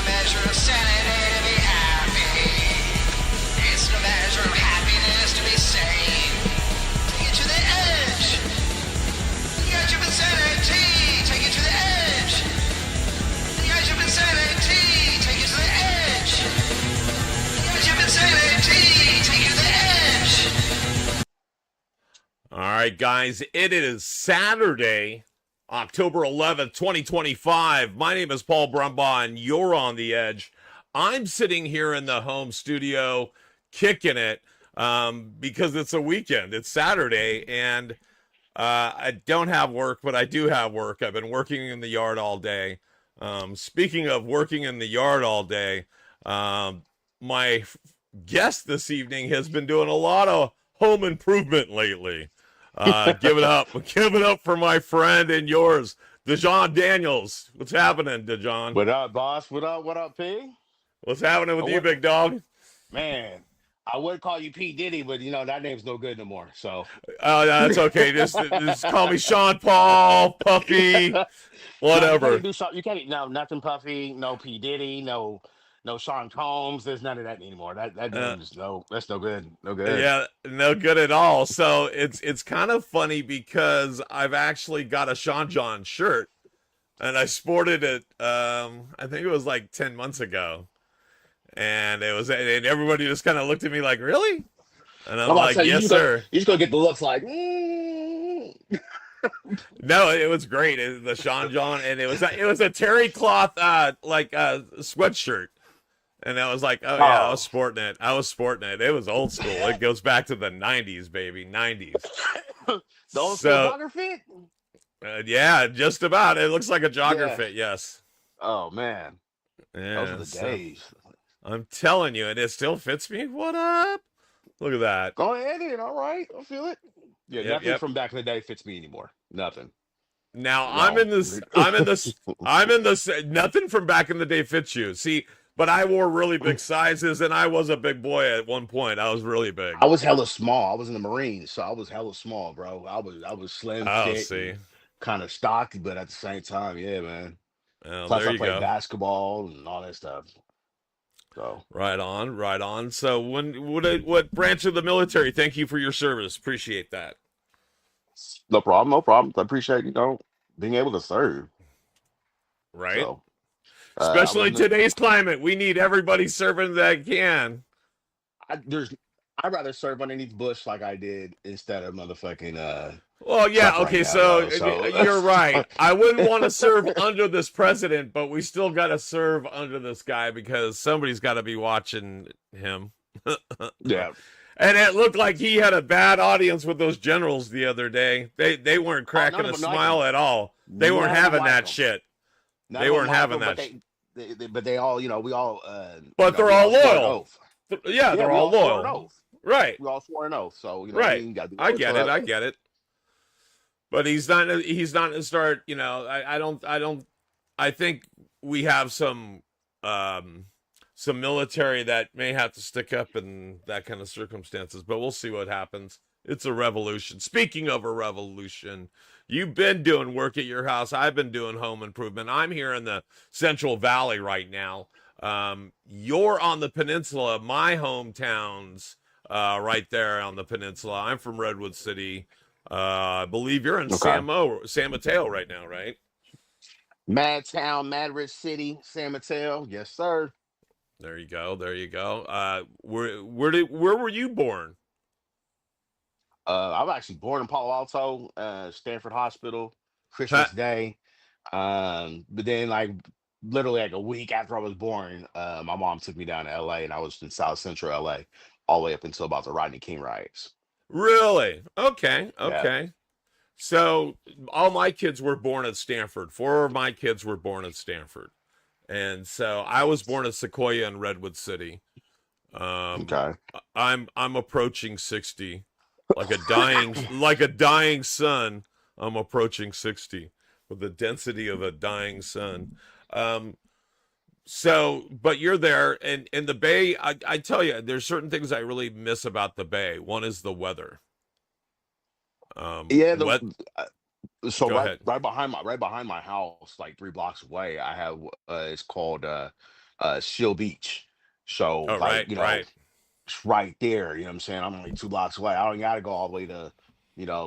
measure of sanity to be happy. It's no measure of happiness to be sane. Take it to the edge. The edge of insanity. Take it to the edge. The edge of insanity. Take it to the edge. The edge of insanity. Take it to the edge. All right, guys, it is Saturday, October 11th, 2025. My name is Paul Brumbaugh, and you're on the edge. I'm sitting here in the home studio kicking it because it's a weekend. It's Saturday, and I don't have work, but I do have work. I've been working in the yard all day. Speaking of working in the yard all day, my guest this evening has been doing a lot of home improvement lately. Give it up for my friend and yours, DeJon Daniels. What's happening, DeJon? What up, boss? What up, P? What's happening with you, big dog? Man, I would call you P. Diddy, but that name's no good no more. So Oh, no, that's okay. Just call me Sean Paul, Puffy, whatever. You can't no nothing Puffy, no P. Diddy, no Sean Combs. There's none of that anymore. That name is that's no good. No good. Yeah, no good at all. So it's kind of funny because I've actually got a Sean John shirt, and I sported it. I think it was like 10 months ago, and and everybody just kind of looked at me like, "Really?" And I'm like, "Yes, sir." You're just gonna get the looks like. No, it was great. The Sean John, and it was a terry cloth sweatshirt. And I was like, oh, yeah, I was sporting it. It was old school. It goes back to the 90s, baby. 90s. The old school jogger fit? Yeah, just about. It looks like a jogger fit, yes. Oh, man. Yeah, those are the days. I'm telling you, and it still fits me. What up? Look at that. Go ahead, and all right. I feel it. Yeah, nothing from back in the day fits me anymore. Nothing. Now, I'm in this, nothing from back in the day fits you. See, but I wore really big sizes, and I was a big boy at one point. I was really big. I was hella small. I was in the Marines, so I was hella small, bro. I was slim, fit, kind of stocky, but at the same time, yeah, man. Oh, Plus, there I you played go. basketball and all that stuff. So right on. So what branch of the military? Thank you for your service. Appreciate that. no problem. I appreciate being able to serve. Right. So, especially today's climate, we need everybody serving that can. I'd rather serve underneath bush like I did instead of motherfucking. Well, yeah, okay, right now, so you're right. I wouldn't want to serve under this president, but we still got to serve under this guy because somebody's got to be watching him. Yeah. And it looked like he had a bad audience with those generals the other day. They weren't cracking a smile at all. They weren't having that shit. They weren't having that. But they all, we all. But they're all loyal. Yeah, they're all loyal. Right. We all swore an oath. So right. I get it. But he's not to start. I think we have some military that may have to stick up in that kind of circumstances. But we'll see what happens. It's a revolution. Speaking of a revolution, you've been doing work at your house. I've been doing home improvement. I'm here in the Central Valley right now. You're on the peninsula. My hometown's right there on the peninsula. I'm from Redwood City. I believe you're in San Mateo right now, right? Madtown, Madrid City, San Mateo. Yes, sir. There you go. Where were you born? I was actually born in Palo Alto, Stanford Hospital, Christmas Day. But then literally a week after I was born, my mom took me down to LA, and I was in South Central LA all the way up until about the Rodney King riots. Really? Okay. Yeah. So all my kids were born at Stanford. 4 of my kids were born at Stanford. And so I was born at Sequoia in Redwood City. Okay. I'm approaching 60. Like a dying sun. I'm approaching 60 with the density of a dying sun. But you're there, and in the Bay, I tell you, there's certain things I really miss about the Bay. One is the weather. So right behind my house, like 3 blocks away, I have it's called Shield Beach. So Oh, like, right, right. it's right there. You know what I'm saying? I'm only 2 blocks away. I don't gotta go all the way to,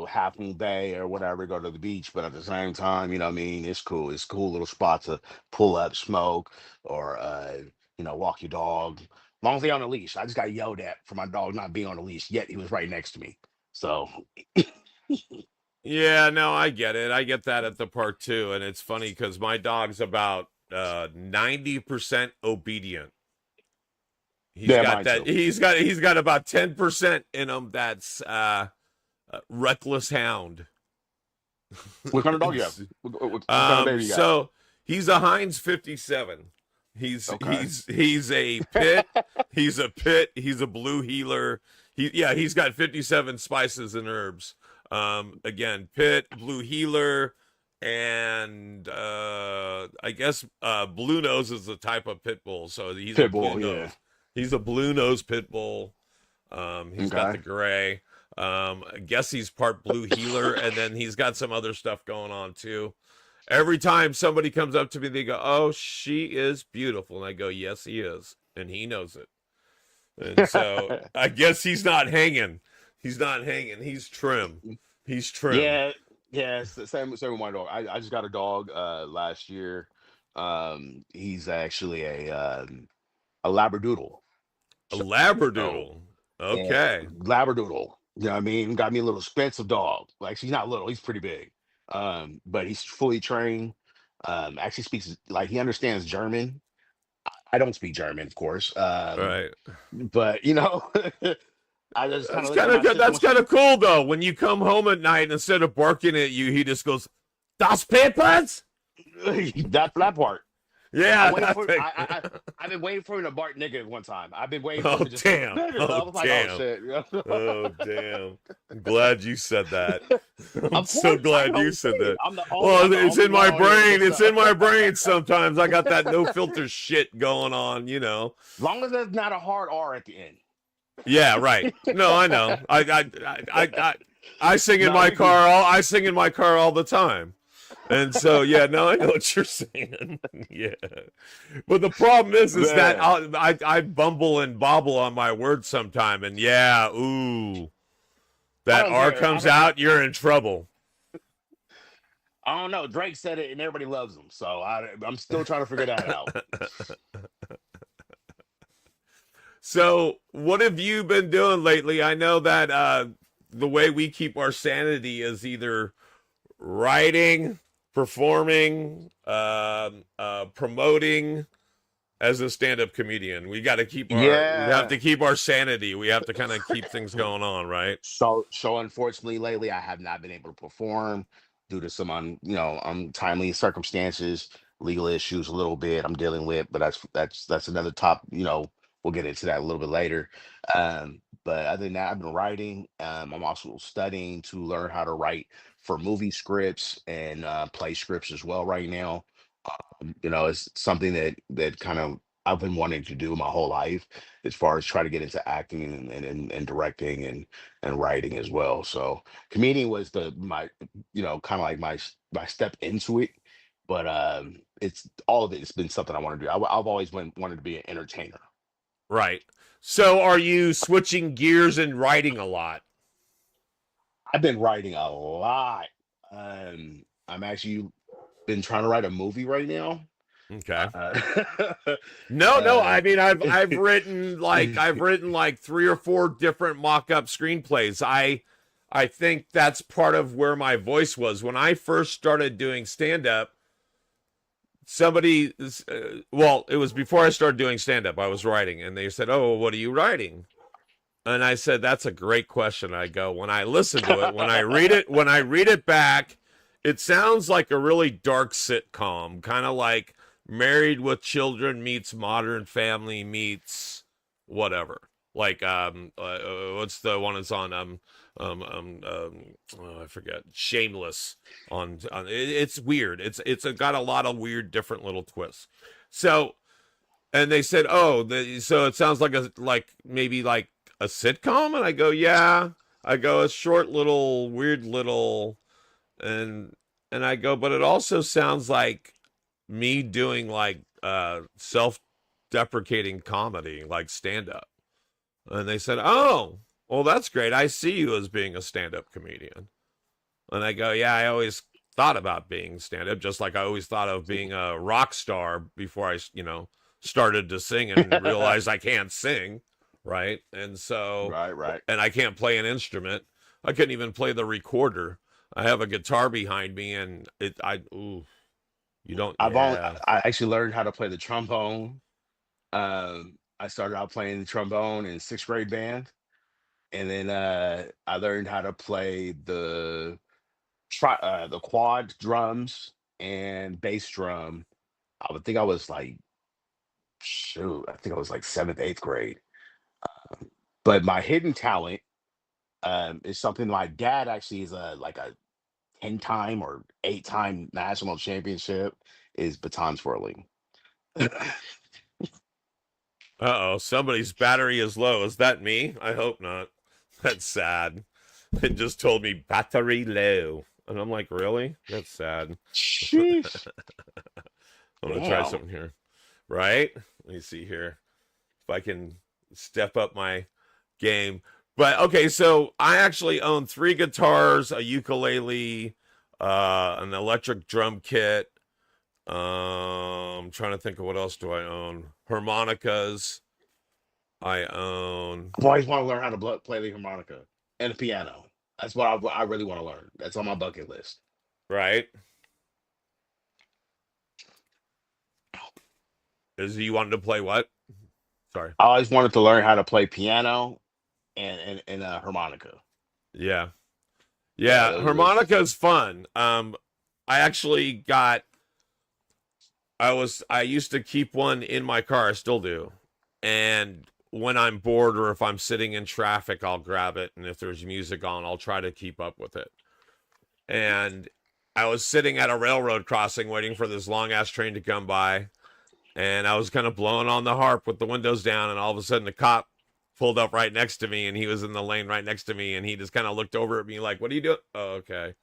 Half Moon Bay or whatever, go to the beach. But at the same time, you know what I mean? It's cool. It's a cool little spot to pull up, smoke, or walk your dog. As long as they on a leash. I just got yelled at for my dog not being on a leash, yet he was right next to me. So Yeah, no, I get it. I get that at the park too, and it's funny because my dog's about 90% obedient. He's yeah, got mine that. too. He's got about 10% in him. That's reckless hound. What kind of dog you have? It's- What kind of baby you got? so he's a Heinz 57. He's Okay. he's he's a pit. He's a pit. He's a blue healer. He's got 57 spices and herbs. Again, pit, blue healer, and I guess blue nose is the type of pit bull. So he's a blue Pitbull, yeah. nose. He's a blue nose pit bull. He's got the Okay. gray. I guess he's part blue healer, and then he's got some other stuff going on too. Every time somebody comes up to me, they go, "Oh, she is beautiful," and I go, "Yes, he is," and he knows it. And so I guess he's not hanging. He's not hanging. He's trim. He's trim. Yeah, yeah, it's the same with my dog. I just got a dog last year. He's actually a Labradoodle. A So Labradoodle. yeah, Okay. Labradoodle. You know what I mean? Got me a little expensive dog. Like he's not little, he's pretty big. But he's fully trained. Actually speaks like he understands German. I don't speak German, of course. All right. But I just kind That's of look at kind my of good. sister. That's kind of cool though. When you come home at night, instead of barking at you, he just goes, "Das papers." That part. I Yeah, wait that for thing. I've been waiting for him to bark nigga one time. I've been waiting for him Oh to just say damn. nigga. I Oh was like, oh damn. shit. Oh damn. I'm glad you said that. I'm Of so course, I glad you don't said say it. that. I'm Well, the it's only in my one on here brain. that It's in my gets brain sometimes. I got that no filter shit going on, you know. As long as there's not a hard R at the end. Yeah, right. No, I know. I sing in No, my we good. car I sing in my car all the time. And so, yeah, no, I know what you're saying. Yeah. But the problem is that Man, I bumble and bobble on my words sometime. And yeah, ooh, I that don't R care. comes out, you're in trouble. I don't know. Drake said it and everybody loves him. So I'm still trying to figure that out. So, what have you been doing lately? I know that the way we keep our sanity is either writing, performing, promoting as a stand-up comedian. We have Yeah. to keep our sanity. We have to kind of keep things going on, right? So unfortunately, lately I have not been able to perform due to some untimely circumstances, legal issues a little bit I'm dealing with, but that's another top. We'll get into that a little bit later. But other than that, I've been writing. I'm also studying to learn how to write for movie scripts and play scripts as well right now. It's something that kind of I've been wanting to do my whole life as far as try to get into acting and directing and writing as well. So comedian was the my kind of like my step into it, but it's all of it. It's been something I want to do. I've always wanted to be an entertainer. Right. So, are you switching gears and writing a lot? I've been writing a lot. I'm actually been trying to write a movie right now. Okay. Uh, No, no. uh, I mean, I've written like 3 or 4 different mock-up screenplays. I think that's part of where my voice was when I first started doing stand-up. Well, it was before I started doing stand-up. I was writing, and they said, "Oh, what are you writing?" And I said, "That's a great question." I go, when I listen to it, when I read it back, it sounds like a really dark sitcom, kind of like Married with Children meets Modern Family meets whatever. Like what's the one that's on I forget, Shameless it's weird. It's got a lot of weird different little twists. So and they said, "Oh, so it sounds like maybe like a sitcom," and I go, "Yeah." I go, "A short little weird little," and I go, "But it also sounds like me doing like self deprecating comedy like stand up. And they said, "Oh, well, that's great. I see you as being a stand up comedian." And I go, "Yeah, I always thought about being stand up, just like I always thought of being a rock star before I started to sing and realized I can't sing, right? And so, Right, right. and I can't play an instrument. I couldn't even play the recorder. I have a guitar behind me, and ooh, you don't, yeah, I actually learned how to play the trombone. I started out playing the trombone in sixth grade band, and then I learned how to play the quad drums and bass drum. I would think I was like, shoot, I think I was like seventh, eighth grade. But my hidden talent is something my dad actually is a 10-time or 8-time national championship is baton twirling. uh-oh, somebody's battery is low. Is that me? I hope not. That's sad. It just told me battery low. And I'm like, really? That's sad. Sheesh. I'm going to try Damn. something here. Right? Let me see here if I can step up my game. But okay, so I actually own 3 guitars, a ukulele, an electric drum kit. I'm trying to think of what else do I own. Harmonicas. I own. I've always want to learn how to play the harmonica and the piano. That's what I really want to learn. That's on my bucket list. Right? Is you wanted to play what? Sorry. I always wanted to learn how to play piano and harmonica. Yeah. Yeah, Yeah, harmonica is fun. I actually got I used to keep one in my car, I still do. And when I'm bored or if I'm sitting in traffic, I'll grab it, and if there's music on, I'll try to keep up with it. And I was sitting at a railroad crossing waiting for this long ass train to come by, and I was kind of blowing on the harp with the windows down, and all of a sudden the cop pulled up right next to me, and he was in the lane right next to me, and he just kind of looked over at me like, "What are you doing?" "Oh, okay."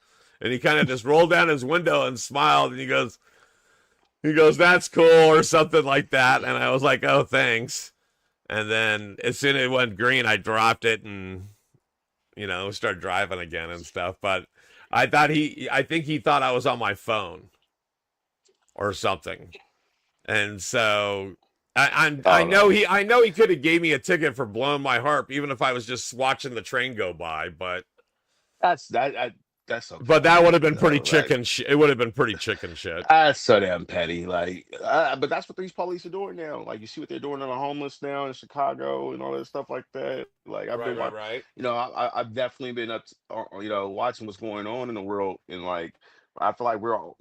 And he kind of just rolled down his window and smiled, and he goes, "That's cool," or something like that. And I was like, "Oh, thanks." And then as soon as it went green, I dropped it and started driving again and stuff. But I think he thought I was on my phone or something. And so I Oh know no, he could have gave me a ticket for blowing my harp, even if I was just watching the train go by. that's that. That's But okay. that would have been pretty No, chicken shit. It would have been pretty chicken shit. that's so damn petty. Like, but that's what these police are doing now. Like, you see what they're doing to the homeless now in Chicago and all that stuff like that. Like, I've Right, been right, watching. right. I've definitely been watching what's going on in the world, and like, I feel like we're all,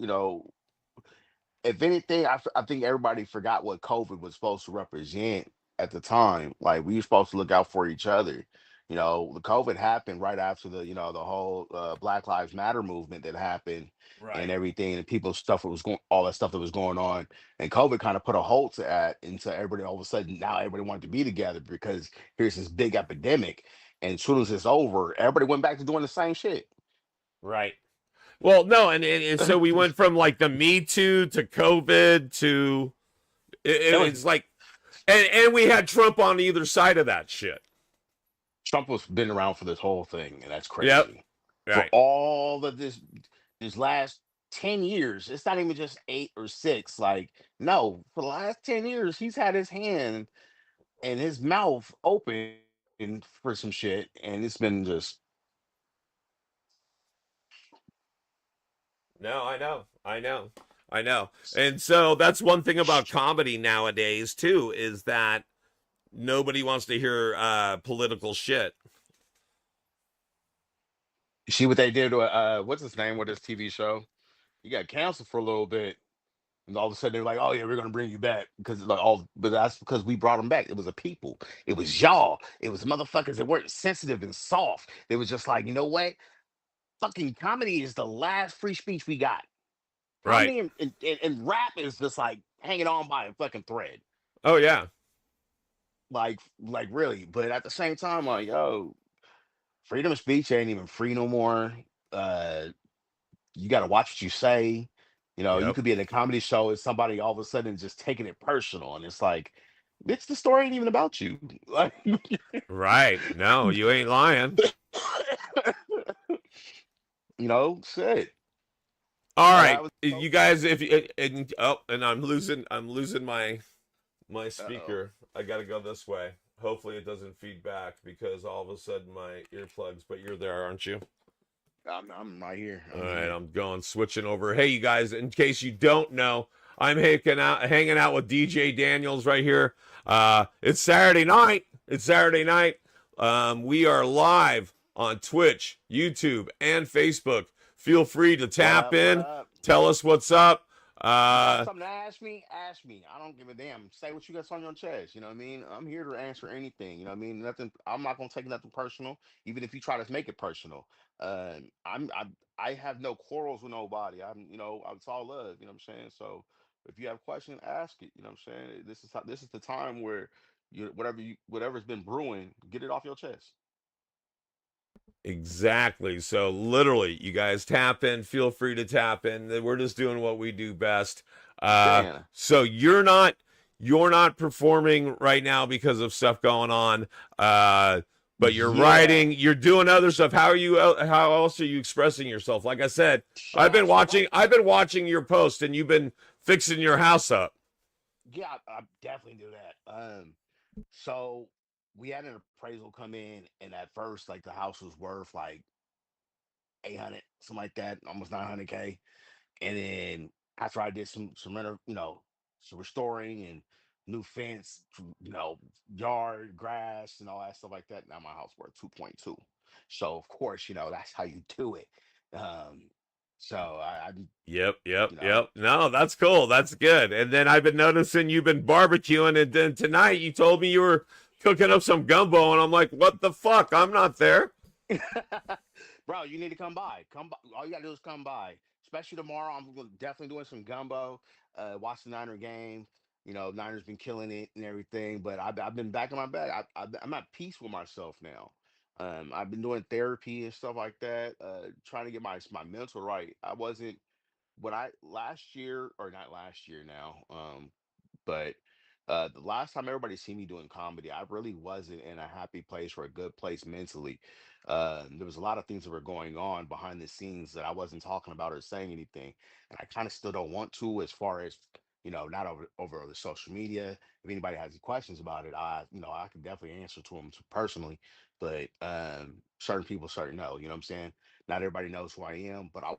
if anything, I think everybody forgot what COVID was supposed to represent at the time. Like, we were supposed to look out for each other. The COVID happened right after the whole Black Lives Matter movement that happened and Right. everything, and people's stuff that was going, all that stuff that was going on, and COVID kind of put a halt to that, and so everybody all of a sudden now everybody wanted to be together because here's this big epidemic, and as soon as it's over, everybody went back to doing the same shit. Right. Well, no, and so we went from like the Me Too to COVID to That was it's like, and we had Trump on either side of that shit. Trump was been around for this whole thing, and that's Yep. crazy. For Right. all of this last 10 years, it's not even just 8 or 6. Like, no, for the last 10 years, he's had his hand and his mouth open for some shit, and it's been just No, I know. I know. I know. And so that's one thing about comedy nowadays too, is that nobody wants to hear political shit. you see what they did to what's his name with his TV show? He got canceled for a little bit. And all of a sudden they're like, "Oh yeah, we're gonna bring you back," because like all, but that's because we brought him back. It was a people. It was y'all. It was motherfuckers that weren't sensitive and soft. They was just like, you know what? Fucking comedy is the last free speech we got. Right. Comedy and rap is just like hanging on by a fucking thread. Oh yeah. Like really. But at the same time, like, yo, freedom of speech ain't even free no more. Uh, you got to watch what you say. You Yep. could be in a comedy show and somebody all of a sudden just taking it personal, and it's like, Bitch, the story ain't even about you. Like, Right. No, you ain't lying. shit. All That right, was so. you guys. If you, and I'm losing my Uh-oh. speaker. I got to go this way. Hopefully, it doesn't feed back because all of a sudden my earplugs. But you're there, aren't you? I'm right here. All I'm right, here. I'm going switching over. Hey, you guys! In case you don't know, I'm hanging out with DJ Daniels right here. It's Saturday night. It's Saturday night. We are live on Twitch, YouTube, and Facebook. Feel free to What tap up? What in. up? Tell us what's up. You got something to ask me? Ask me. I don't give a damn. Say what you got on your chest. You know what I mean? I'm here to answer anything. You know what I mean? Nothing. I'm not gonna take nothing personal, even if you try to make it personal. I have no quarrels with nobody. It's all love. You know what I'm saying? So if you have questions, ask it. You know what I'm saying? This is the time where whatever's been brewing, get it off your chest. Exactly. So literally, you guys tap in. Feel free to tap in. We're just doing what we do best. Damn. So you're not performing right now because of stuff going on. But you're Yeah. writing. You're doing other stuff. How are you? How else are you expressing yourself? Like I said, So that's right. I've been watching your post, and you've been fixing your house up. Yeah, I definitely do that. So we had an appraisal come in, and at first, like the house was worth like 800, something like that, almost 900K. And then after I did some restoring and new fence, yard, grass, and all that stuff like that, now my house worth 2.2. So of course, that's how you do it. Um, so I Yep, yep, you know, yep. No, that's cool. That's good. And then I've been noticing you've been barbecuing, and then tonight you told me you were cooking up some gumbo, and I'm like, what the fuck? I'm not there. Bro, you need to come by. Come by. All you gotta do is come by. Especially tomorrow, definitely doing some gumbo. Watch the Niner game. Niners been killing it and everything. But I've been back in my bag. I'm at peace with myself now. I've been doing therapy and stuff like that. Trying to get my mental right. I wasn't when I last year or not last year now. But the last time everybody seen me doing comedy, I really wasn't in a happy place or a good place mentally. There was a lot of things that were going on behind the scenes that I wasn't talking about or saying anything, and I kind of still don't want to, as far as not over the social media. If anybody has any questions about it, I can definitely answer to them personally. But certain people, certain know. You know what I'm saying? Not everybody knows who I am, but I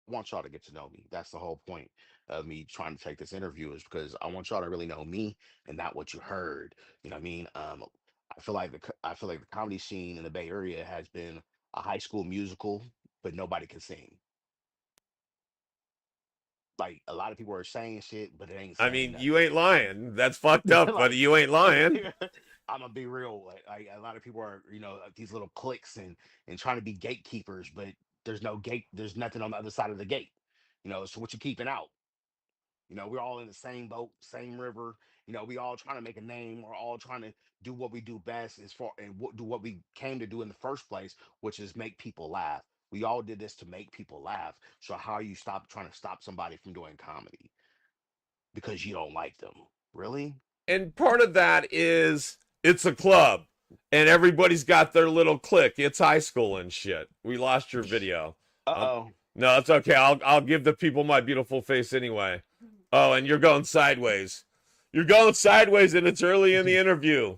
want y'all to get to know me. That's the whole point of me trying to take this interview, is because I want y'all to really know me and not what you heard. You know what I mean? I feel like the comedy scene in the Bay Area has been a High School Musical, but nobody can sing. Like a lot of people are saying shit, but it ain't I saying mean, you nothing. ain't lying. That's fucked up, but Like you ain't lying. I'm gonna be real. Like a lot of people are, these little cliques and trying to be gatekeepers, but there's no gate. There's nothing on the other side of the gate. So what you keeping out? We're all in the same boat, same river. We all trying to make a name. We're all trying to do what we do best, as far and do what we came to do in the first place, which is make people laugh. We all did this to make people laugh. So how are you trying to stop somebody from doing comedy because you don't like them? Really? And part of that is it's a club, and everybody's got their little clique. It's high school and shit. We lost your video. Um, Uh-oh. no, it's okay. I'll give the people my beautiful face anyway. Oh, and you're going sideways. You're going sideways, and it's early in the interview.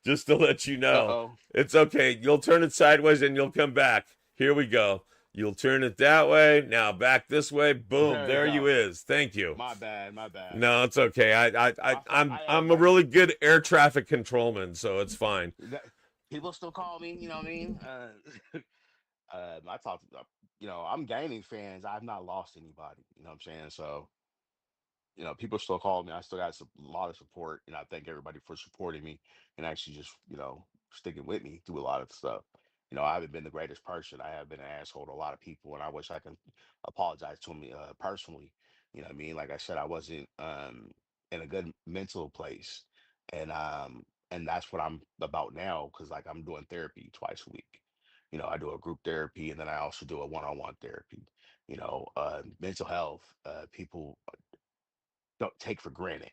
Just to let you know, Uh-oh. it's okay. You'll turn it sideways, and you'll come back. Here we go. You'll turn it that way. Now back this way. Boom. There you There you go. is. Thank you. My bad. My bad. No, it's okay. My fault. I'm a really good air traffic controlman, so it's fine. That, people still call me. You know what I mean? I talk. I'm gaining fans. I've not lost anybody. You know what I'm saying? So people still call me. I still got a lot of support, and I thank everybody for supporting me and actually just sticking with me through a lot of stuff. I haven't been the greatest person. I have been an asshole to a lot of people, and I wish I can apologize to them personally. You know what I mean? Like I said, I wasn't in a good mental place, and that's what I'm about now, because like I'm doing therapy twice a week. I do a group therapy, and then I also do a one-on-one therapy. Mental health, people don't take for granted.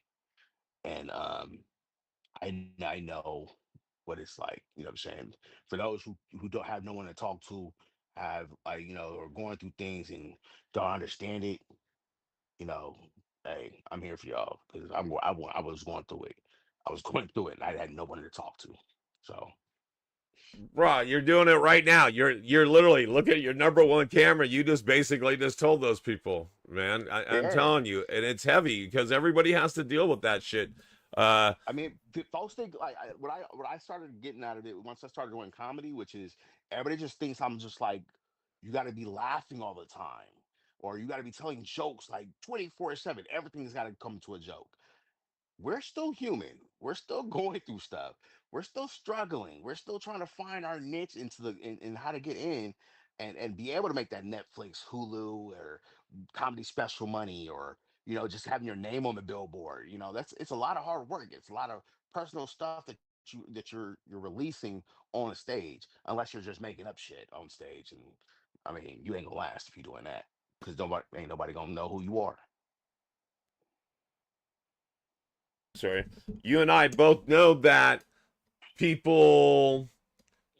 and I know what it's like. You know what I'm saying? For those who don't have no one to talk to, have like are going through things and don't understand it. You know, hey, I'm here for y'all because I was going through it. I was going through it, and I had no one to talk to. So Bro, you're doing it right now. You're literally look at your number one camera. You just basically just told those people, man. I'm yeah, telling you, and it's heavy because everybody has to deal with that shit. Uh, I mean, folks think like what I started getting out of it once I started doing comedy, which is everybody just thinks I'm just like you got to be laughing all the time, or you got to be telling jokes like 24/7. Everything's got to come to a joke. We're still human. We're still going through stuff. We're still struggling. We're still trying to find our niche into in how to get in and be able to make that Netflix, Hulu, or comedy special money, or just having your name on the billboard. It's a lot of hard work. It's a lot of personal stuff that you're releasing on a stage, unless you're just making up shit on stage. And I mean, you ain't gonna last if you're doing that because nobody ain't nobody gonna know who you are. sorry, you and I both know that people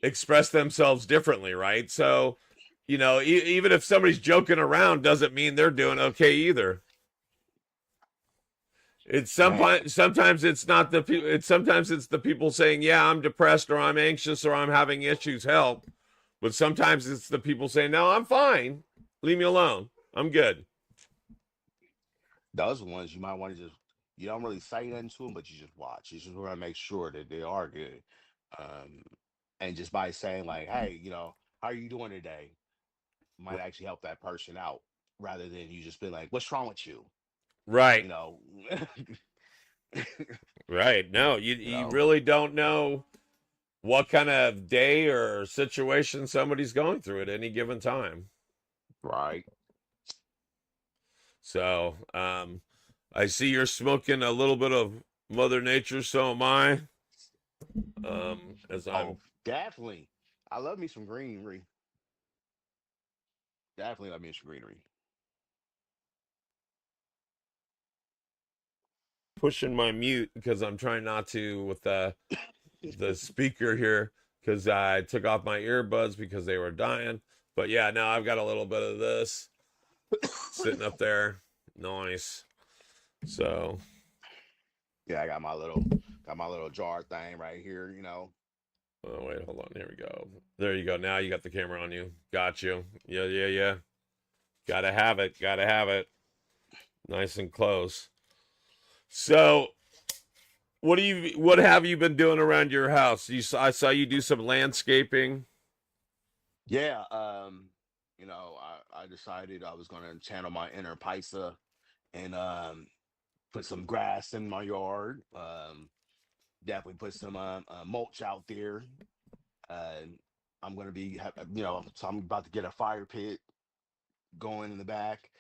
express themselves differently, right? So, even if somebody's joking around, doesn't mean they're doing okay either. It's Man, sometimes it's not the people. It's sometimes it's the people saying, "Yeah, I'm depressed," or "I'm anxious," or "I'm having issues. Help!" But sometimes it's the people saying, "No, I'm fine. Leave me alone. I'm good." those ones you might want to just you don't really say nothing to them, but you just watch. You just want to make sure that they are good. Um, and just by saying like, "Hey, how are you doing today?" might actually help that person out rather than you just be like, "What's wrong with you?" Right, You know, right. No, you you know, really don't know what kind of day or situation somebody's going through at any given time. right? So, I see you're smoking a little bit of Mother Nature. So am I. As Oh, I'm definitely. I love me some greenery. Definitely love me some greenery. pushing my mute because I'm trying not to with the speaker here because I took off my earbuds because they were dying. But yeah, now I've got a little bit of this sitting up there. Nice. So, Yeah, I got my little jar thing right here. oh wait, hold on. Here we go. There you go. Now you got the camera on you. Got you. Yeah, yeah, yeah. Gotta have it. Gotta have it. Nice and close. So, what have you been doing around your house? I saw you do some landscaping. Yeah, I decided I was gonna channel my inner Paisa and put some grass in my yard. Definitely put some mulch out there. Uh, I'm gonna so I'm about to get a fire pit going in the back.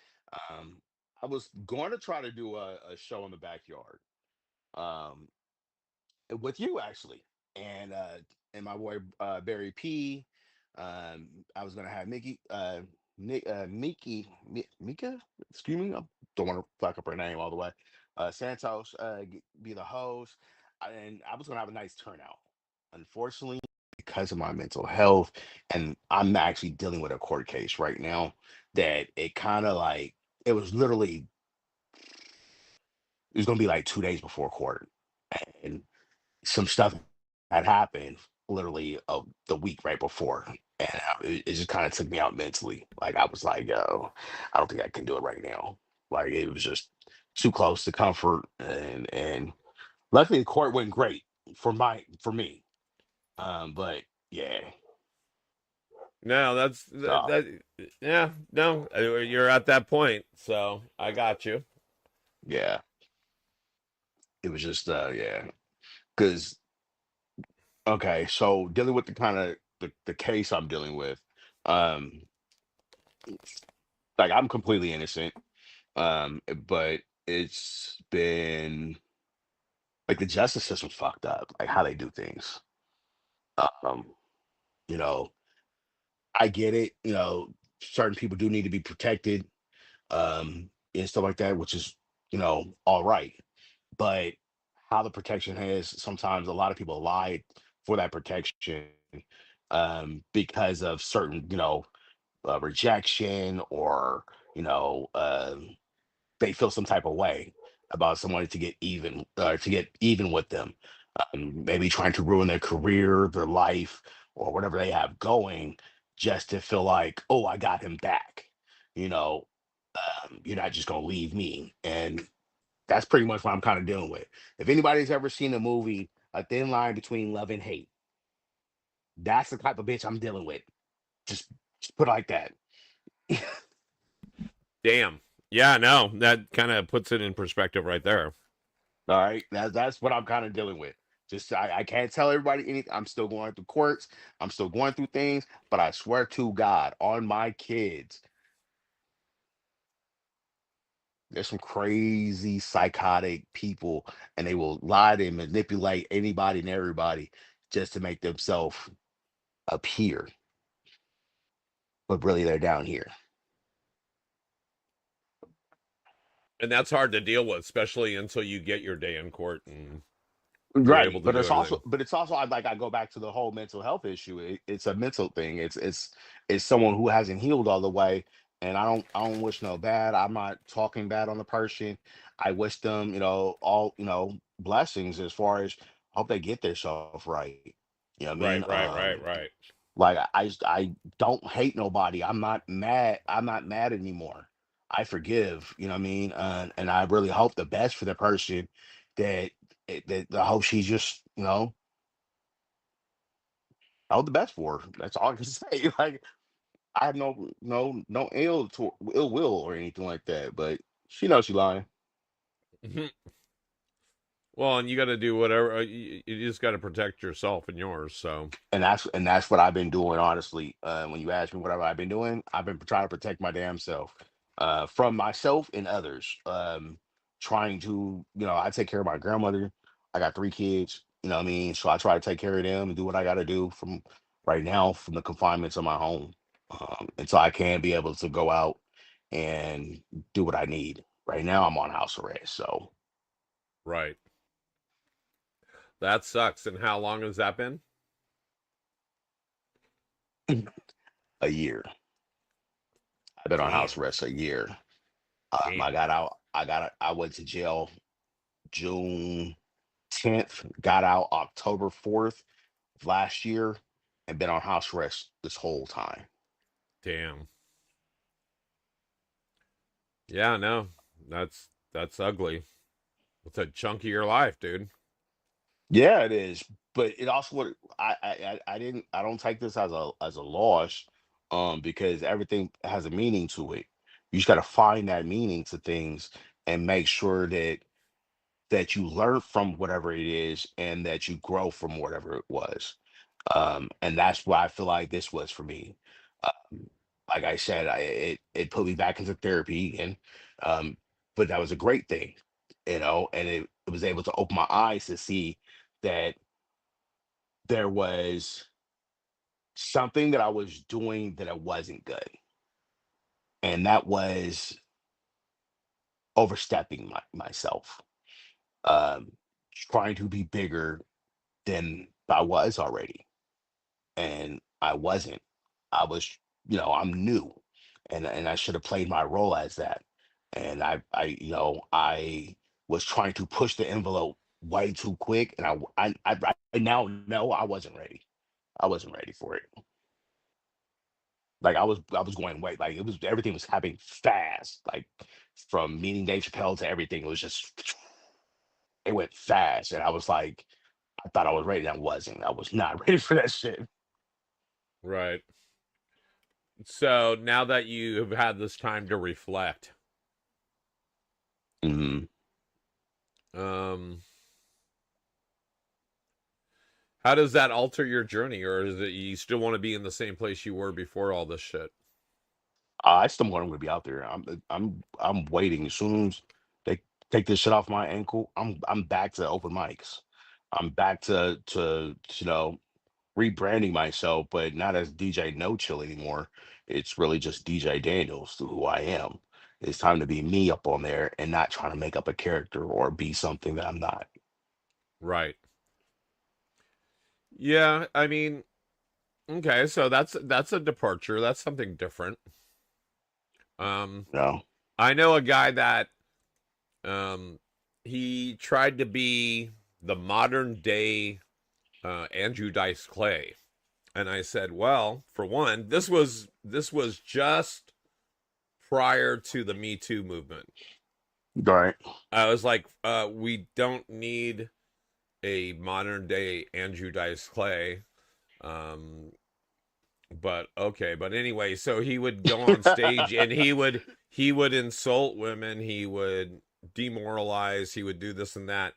Um, I was going to try to do a show in the backyard. Um, with you actually, and my boy Barry P. I was gonna have Mika, excuse me, I don't want to fuck up her name all the way. Santos be the host, and I was gonna have a nice turnout. Unfortunately, because of my mental health, and I'm actually dealing with a court case right now, that it kind of like it was literally it was gonna be like 2 days before court, and some stuff had happened literally the week right before, and it just kind of took me out mentally. Like I was like, "Yo, I don't think I can do it right now." Like it was just too close to comfort, and luckily the court went great for me. But yeah, No, that's so yeah, no, you're at that point. So, I got you. yeah, it was just yeah, because okay, so dealing with the kind of the case I'm dealing with, um, like I'm completely innocent. But it's been like the justice system fucked up, like how they do things. Um, you know, I get it, certain people do need to be protected, and stuff like that, which is, all right. But how the protection is. Sometimes a lot of people lied for that protection because of certain, rejection, or they feel some type of way about someone to get even with them, maybe trying to ruin their career, their life, or whatever they have going, just to feel like, oh, I got him back. You know, you're not just gonna leave me, and that's pretty much what I'm kind of dealing with. If anybody's ever seen the movie A Thin Line Between Love and Hate, that's the type of bitch I'm dealing with. Just, just put it like that. Damn. Yeah, no, that kind of puts it in perspective right there. All right, that's what I'm kind of dealing with. Just I can't tell everybody anything. I'm still going through courts. I'm still going through things, but I swear to God, on my kids, there's some crazy psychotic people, and they will lie and manipulate anybody and everybody just to make themselves appear, but really they're down here. And that's hard to deal with, especially until you get your day in court and you're able Right, to do everything. but it's also like I go back to the whole mental health issue. It's a mental thing. It's someone who hasn't healed all the way, and I don't wish no bad. I'm not talking bad on the person. I wish them, all, blessings, as far as hope they get themselves right. You know what I mean? Right, right, right, right. Like I don't hate nobody. I'm not mad. I'm not mad anymore. I forgive. You know what I mean? And I really hope the best for the person, that that I hope she's just, I hope the best for her. That's all I can say. Like, I have no ill will or anything like that. But she knows she lying. Well, and you got to do whatever. You just got to protect yourself and yours. So, And that's what I've been doing, honestly. When you ask me whatever I've been doing, I've been trying to protect my damn self, from myself and others. Trying to, I take care of my grandmother. I got three kids. You know what I mean? So I try to take care of them and do what I got to do from right now, from the confinements of my home, until I can be able to go out and do what I need. Right now, I'm on house arrest, so right. That sucks. And how long has that been? a year. I've been on house Damn. arrest a year. I Damn. got out. I went to jail June 10th, got out October 4th of last year, and been on house arrest this whole time. Damn. Yeah, no. That's ugly. It's a chunk of your life, dude. Yeah, it is. But it also, what I don't take this as a loss, because everything has a meaning to it. You just gotta find that meaning to things, and make sure that you learn from whatever it is, and that you grow from whatever it was. And that's what I feel like this was for me. Um, like I said, it put me back into therapy, and um, but that was a great thing, and it was able to open my eyes to see that there was something that I was doing that it wasn't good, and that was overstepping myself, um, trying to be bigger than I was already, and I wasn't. I was, I'm new, and I should have played my role as that. And I was trying to push the envelope way too quick, and I now know I wasn't ready. I wasn't ready for it. Like, I was going way, like, it was everything was happening fast. Like, from meeting Dave Chappelle to everything, it was just, it went fast, and I was like, I thought I was ready, and I wasn't. I was not ready for that shit. Right. So now that you have had this time to reflect, Mhm. um, how does that alter your journey, or is it you still want to be in the same place you were before all this shit? I still want him to be out there. I'm waiting. As soon as they take this shit off my ankle, I'm back to open mics. I'm back to rebranding myself, but not as DJ No Chill anymore. It's really just DJ Daniels, who I am. It's time to be me up on there, and not trying to make up a character or be something that I'm not. Right. Yeah, I mean, okay, so that's a departure. That's something different. Um, No. I know a guy that um he tried to be the modern day Andrew Dice Clay. And I said, well, for one, this was just prior to the Me Too movement. Right. I was like, we don't need a modern day Andrew Dice Clay. Um, but okay, but anyway, so he would go on stage and he would insult women, he would demoralize, he would do this and that.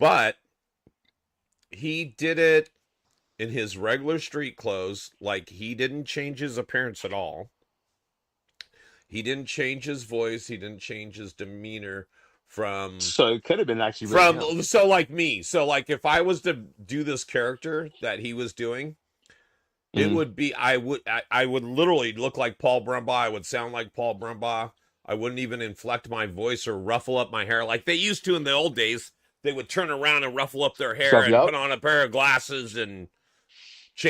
But he did it in his regular street clothes, like he didn't change his appearance at all. He didn't change his voice, he didn't change his demeanor from So it could have been actually really him. from so like me. So like if I was to do this character that he was doing, it Mhm. would be I would literally look like Paul Brumbaugh. I would sound like Paul Brumbaugh. I wouldn't even inflect my voice or ruffle up my hair like they used to in the old days. They would turn around and ruffle up their hair Stuff. and Yep. put on a pair of glasses and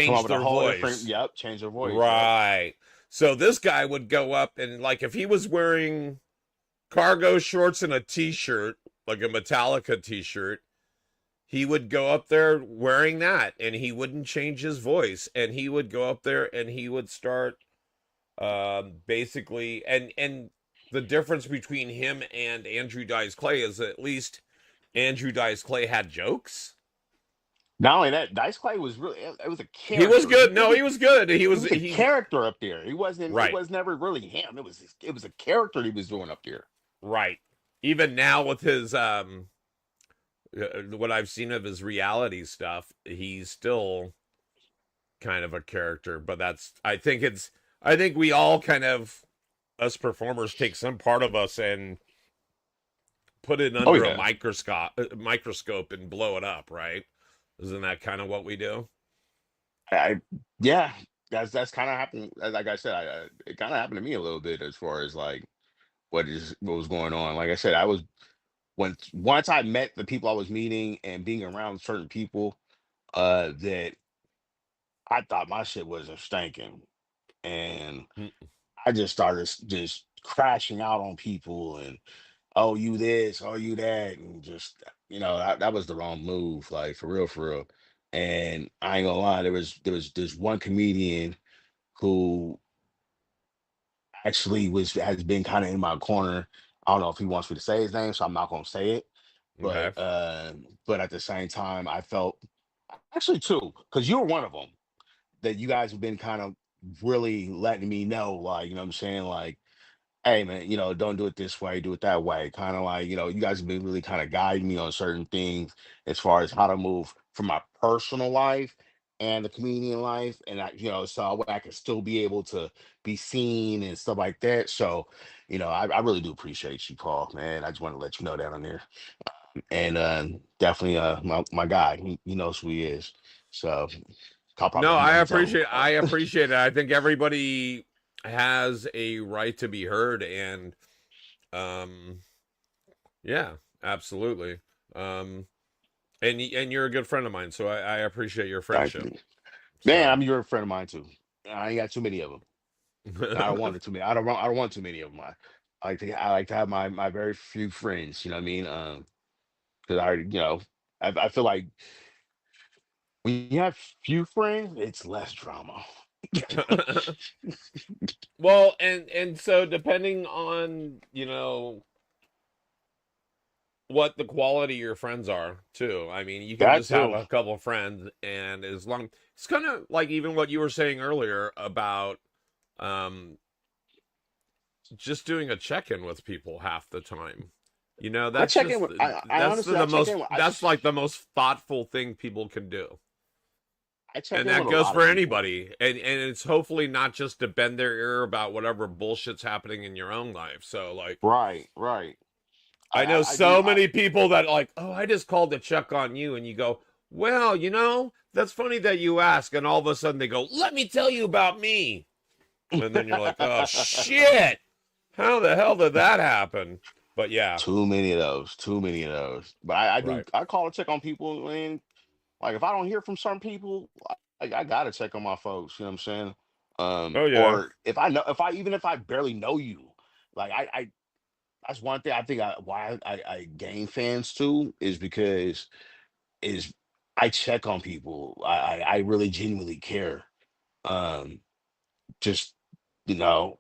Come up change with a their whole different. voice. Yep. Change their voice. Yep. Right. So this guy would go up and like if he was wearing cargo shorts and a t-shirt, like a Metallica t-shirt, he would go up there wearing that and he wouldn't change his voice and he would go up there and he would start basically and the difference between him and Andrew Dice Clay is at least Andrew Dice Clay had jokes. Not only that, Dice Clay was really. It was a He was character. good. No, he was good. He was a character up there. He wasn't. It Right. was never really him. It was a character he was doing up there. Right. Even now with his what I've seen of his reality stuff, he's still kind of a character, but I think we all kind of us performers take some part of us and put it Oh under a yeah. microscope and blow it up, right? Isn't that kind of what we do? I yeah. That's kind of happened. Like I said, it kind of happened to me a little bit as far as like what was going on. Like I said, I was once I met the people I was meeting and being around certain people, that I thought my shit wasn't stinking, and Mm. I just started just crashing out on people and oh you this, oh you that, and just that was the wrong move, like for real. And I ain't gonna lie, there's one comedian who actually was has been kind of in my corner. I don't know if he wants me to say his name, so I'm not gonna say it. Okay. But at the same time, I felt actually two, because you were one of them that you guys have been kind of really letting me know, like, you know what I'm saying? Like, hey man, don't do it this way, do it that way. Kind of like, you guys have been really kind of guiding me on certain things as far as how to move from my personal life and the comedian life. And so I can still be able to be seen and stuff like that. So, I really do appreciate you, Paul, man. I just want to let you know that on there. And definitely my guy, he knows who he is. So I'll No, probably I'm gonna tell him. I appreciate it. I think everybody has a right to be heard and um yeah, absolutely. Um and you're a good friend of mine, so I appreciate your Thank friendship. you. Man, So I'm your friend of mine too. I ain't got too many of them. I don't want it too many. I don't want too many of them. I like to have my very few friends. You know what I mean? Because I feel like when you have few friends, it's less drama. well, and so depending on, what the quality of your friends are too. I mean, you can That just have too. a couple of friends and as long it's kind of like even what you were saying earlier about um just doing a check-in with people half the time. I That's check in just with. I that's honestly, the most that's like the most thoughtful thing people can do. I check And in with that a goes lot for of people. anybody. And it's hopefully not just to bend their ear about whatever bullshit's happening in your own life. So like Right, right. I know I do. so many people that like, oh, I just called to check on you. And you go, well, that's funny that you ask. And all of a sudden they go, let me tell you about me. And then you're like, oh, shit. How the hell did that happen? But yeah, Too many of those. Too many of those. But I do. right. I call to check on people, and like if I don't hear from certain people, I gotta check on my folks. You know what I'm saying? Oh yeah. Or if I know, if I even if I barely know you, like I that's one thing I think why I gain fans too is because is I check on people. I really genuinely care. Um, just you know,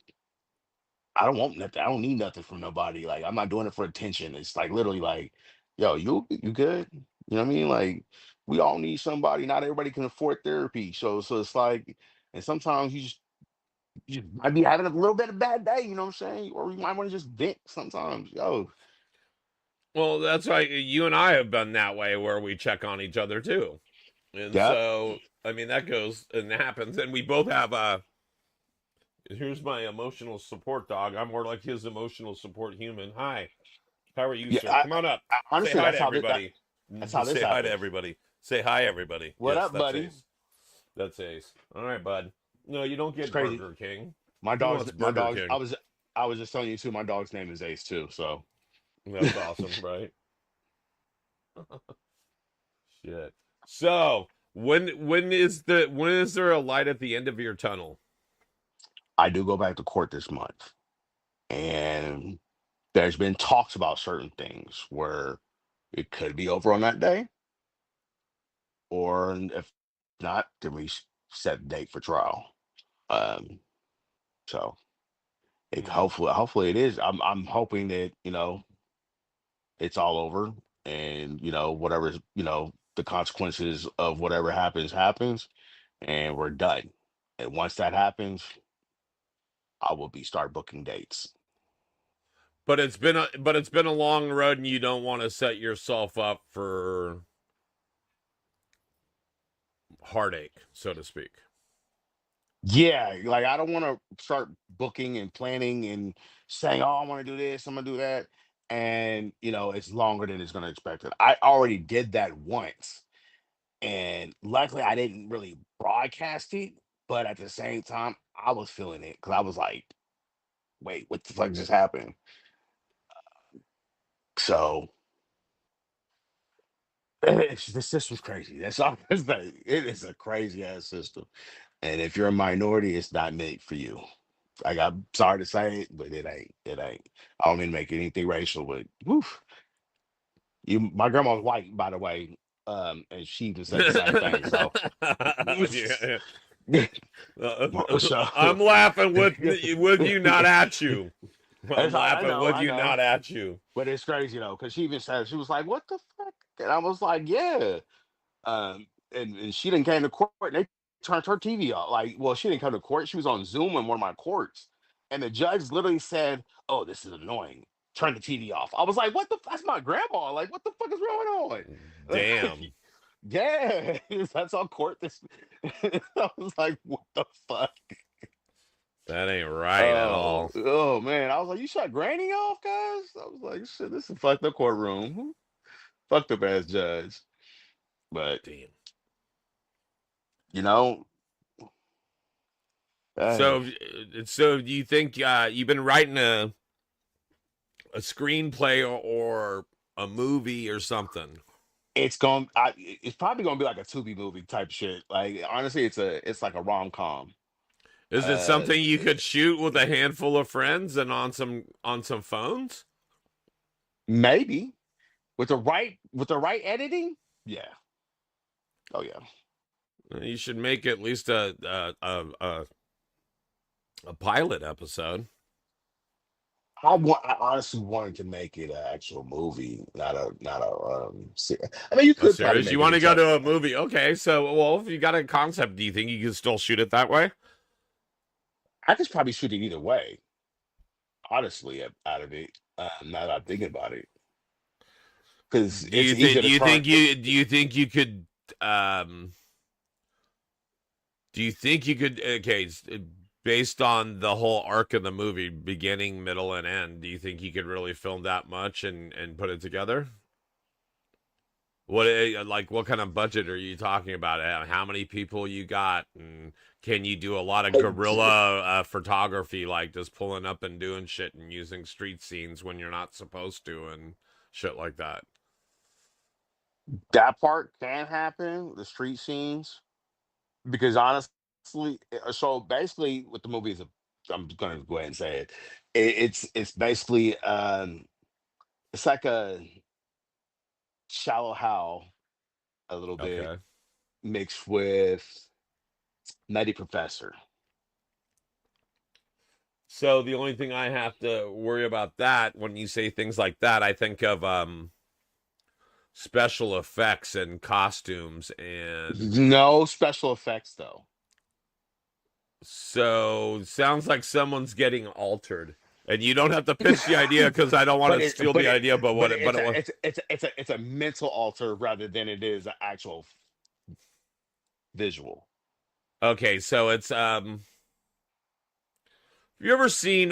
I don't want nothing. I don't need nothing from nobody. Like I'm not doing it for attention. It's like literally like, yo, you good? You know what I mean? Like we all need somebody. Not everybody can afford therapy. So it's like, and sometimes you might be having a little bit of bad day. You know what I'm saying? Or you might want to just vent sometimes. Yo, Well, that's right. You and I have been that way where we check on each other too. And yep. so, I mean, that goes and happens. And we both have here's my emotional support dog. I'm more like his emotional support human. Hi. How are you, Yeah. sir? Come on up. Say Honestly, hi to everybody. that's how this Say hi to happens. everybody. Say hi, everybody. What Yes, up, that's buddy? Ace. That's Ace. All right, bud. No, you don't It's get crazy. Burger King. My Who dog's wants my Burger dog's. King? I was just telling you too. My dog's name is Ace too. So That's awesome, right? Shit. So when is there a light at the end of your tunnel? I do go back to court this month, and there's been talks about certain things where it could be over on that day, or if not, then we set a date for trial. Um, so Hmm. hopefully it is. I'm hoping that it's all over, and whatever the consequences of whatever happens, and we're done. And once that happens, I will be start booking dates. But it's been a long road, and you don't want to set yourself up for heartache, so to speak. Yeah, like I don't want to start booking and planning and saying, "Oh, I want to do this, I'm gonna do that," and it's longer than it's gonna expect it. I already did that once, and luckily I didn't really broadcast it, but at the same time, I was feeling it because I was like, "Wait, what the fuck just happened?" So the system's crazy. That's all. It's like, it is a crazy ass system, and if you're a minority, it's not made for you. Like I'm sorry to say it, but it ain't. It ain't. I don't mean to make anything racial, but woof. My grandma's white, by the way, and she even said the same thing. So, Yeah. so I'm laughing with you, not at you. I'm I laughing know, with I you, know, not at you. but it's crazy though, because she even said she was like, "What the fuck?" And I was like, "Yeah." And she didn't came to court. And they turned her TV off. Like, well, she didn't come to court. She was on Zoom in one of my courts, and the judge literally said, "Oh, this is annoying. Turn the TV off." I was like, "What the? That's my grandma. Like, what the fuck is going on?" Damn, Yeah, that's on court. This. I was like, "What the fuck?" that ain't right at all. Oh man. I was like, "You shut Granny off, guys?" I was like, "Shit, this is a fucked up courtroom. Who fucked up ass judge?" But Damn. you know, hey. So, so do you think you've been writing a screenplay or a movie or something? It's probably gonna be like a Tubi movie type shit. Like honestly, it's like a rom com. Is it Uh, something you could shoot with a handful of friends and on some phones? maybe with the right editing. Yeah. Oh yeah. You should make at least a pilot episode. I honestly wanted to make it an actual movie, not a I mean, you A could probably series. You make it want to into. go to a movie? Okay, so well, if you got a concept, do you think you can still shoot it that way? I could probably shoot it either way. Honestly, out of it. Now that I'm thinking about it, because it's easier to turn. Do you think you could um do you think you could okay based on the whole arc of the movie, beginning, middle, and end, do you think you could really film that much and put it together what kind of budget are you talking about? How many people you got, and can you do a lot of It's- guerrilla photography, like just pulling up and doing shit and using street scenes when you're not supposed to and shit like that? that part can happen, the street scenes, because honestly, so basically, what the movie is, I'm gonna go ahead and say it. It's basically it's like a shallow hal a little bit Okay. mixed with Nutty Professor. So the only thing I have to worry about that when you say things like that, I think of special effects and costumes, and No special effects though. so sounds like someone's getting altered. And you don't have to pitch the idea because I don't want But to steal the idea. But what it, but it's it was it's a mental alter rather than it is an actual visual. okay. So it's Have you ever seen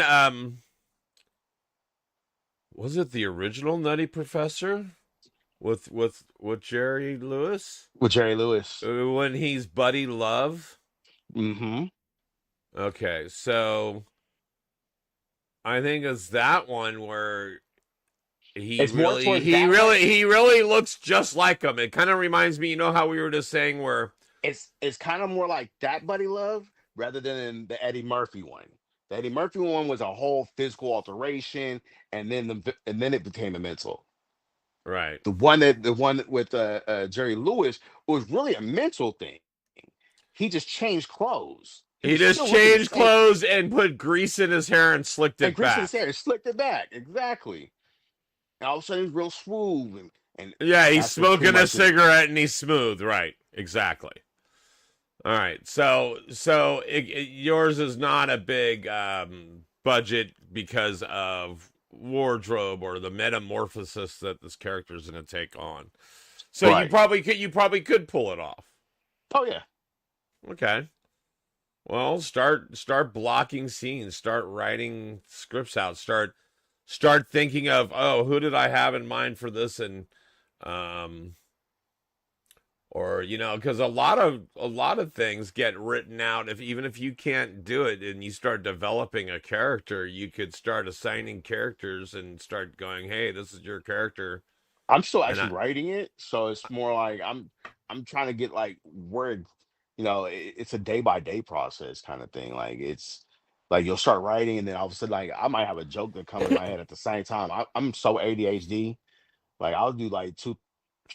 was it the original Nutty Professor with Jerry Lewis With Jerry Lewis. when he's Buddy Love? Mm-hmm. Okay, so I think it's that one where It's more towards that one. he really looks just like him. It kind of reminds me, you know how we were just saying where It's kind of more like that Buddy Love rather than the Eddie Murphy one. The Eddie Murphy one was a whole physical alteration, and then it became a mental. right. The one with Jerry Lewis was really a mental thing. He just changed clothes. He He was just still looking the changed same, clothes and put grease in his hair and slicked and it greased his back. hair, slicked it back. Exactly. And all of a sudden, he's real smooth, and Yeah, he's that's what pretty smoking a much it. cigarette and he's smooth. Right. Exactly. All right. Yours is not a big budget because of wardrobe or the metamorphosis that this character is going to take on. So Right. you probably could pull it off. Oh yeah. Okay. Well, start blocking scenes, start writing scripts out, start thinking of, oh, who did I have in mind for this, and um or because a lot of things get written out. If even if you can't do it and you start developing a character, you could start assigning characters and start going, hey, this is your character. I'm still And actually writing it, so it's more like I'm trying to get like where, it's a day by day process kind of thing. Like it's like you'll start writing, and then all of a sudden, like I might have a joke that come in my head at the same time. I'm so ADHD. Like I'll do like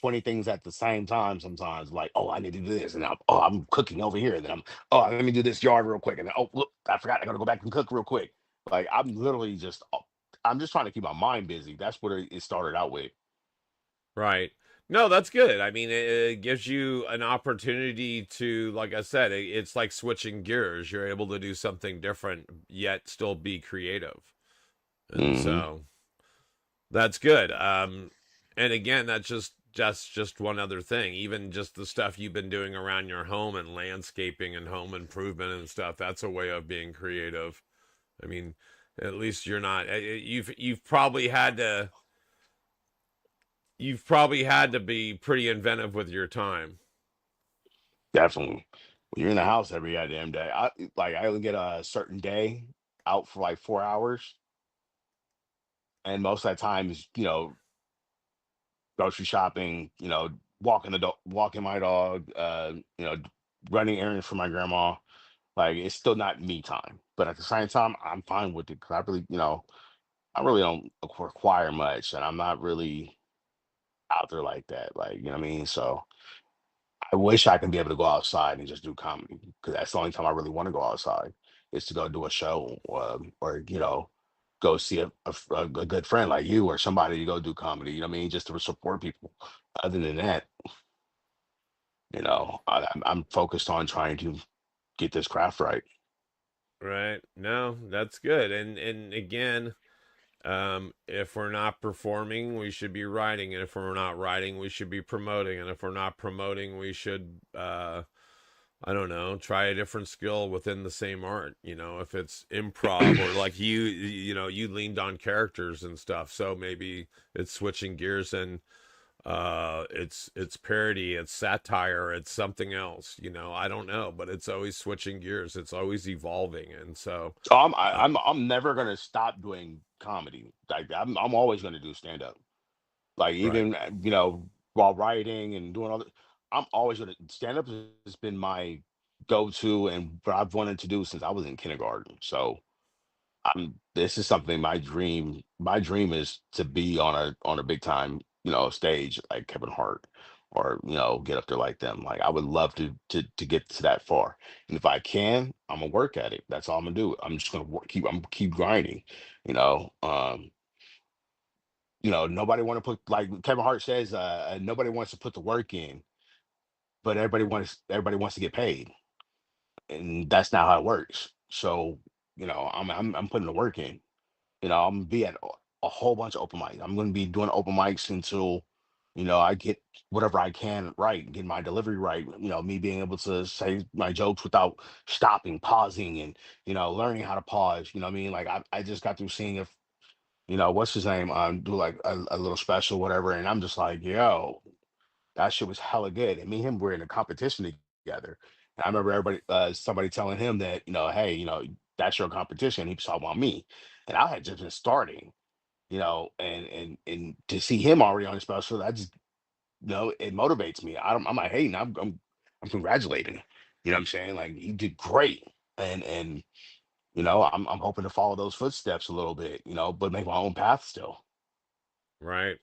20 things at the same time sometimes. Like, oh, I need to do this, and I'm cooking over here, and then let me do this yard real quick, and then look, I forgot I gotta go back and cook real quick. Like I'm just trying to keep my mind busy. That's what it started out with. right. No, that's good. I mean, it gives you an opportunity to, like I said, it's like switching gears. You're able to do something different, yet still be creative. And Hmm. so that's good. And again, that's just one other thing. Even just the stuff you've been doing around your home and landscaping and home improvement and stuff, that's a way of being creative. I mean, at least you're not you've probably had to be pretty inventive with your time. Definitely. When you're in the house every goddamn day, I only get a certain day out for like 4 hours, and most of that time is grocery shopping, walking my dog, running errands for my grandma. Like it's still not me time, but at the same time, I'm fine with it because I really don't require much, and I'm not really out there like that. Like you know what I mean. So I wish I could be able to go outside and just do comedy because that's the only time I really want to go outside is to go do a show, or go see a good friend like you or somebody to go do comedy. You know what I mean? Just to support people. Other than that, I'm focused on trying to get this craft right. Right? No, that's good. And again, if we're not performing, we should be writing, and if we're not writing, we should be promoting, and if we're not promoting, we should I don't know, try a different skill within the same art. If it's improv or like you leaned on characters and stuff, so maybe it's switching gears and It's parody, it's satire, it's something else. I don't know, but it's always switching gears. It's always evolving, and so So uh, I'm never gonna stop doing comedy. Like I'm always gonna do stand up. Like right, even while writing and doing all that, I'm always gonna stand up has been my go to and what I've wanted to do since I was in kindergarten. So this is something my dream is to be on a big time stage like Kevin Hart or get up there like them. Like I would love to get to that far, and if I can, I'm gonna work at it. That's all I'm gonna do. I'm just gonna keep grinding. you know um Nobody want to put, like Kevin Hart says, nobody wants to put the work in, but everybody wants to get paid, and that's not how it works. So I'm putting the work in. I'm gonna be at a whole bunch of open mics. I'm gonna be doing open mics until I get whatever I can right, get my delivery right. Me being able to say my jokes without stopping, pausing, and learning how to pause. You know what I mean? Like I just got through seeing if what's his name do like a little special, whatever, and I'm just like, yo, that shit was hella good. And me and him were in a competition together. And I remember somebody telling him that, hey, that's your competition. He was talking about me. And I had just been starting, and to see him already on the special, that just, it motivates me. I'm not hating. I'm congratulating. You know what I'm saying? Like he did great. And I'm hoping to follow those footsteps a little bit, but make my own path still. right.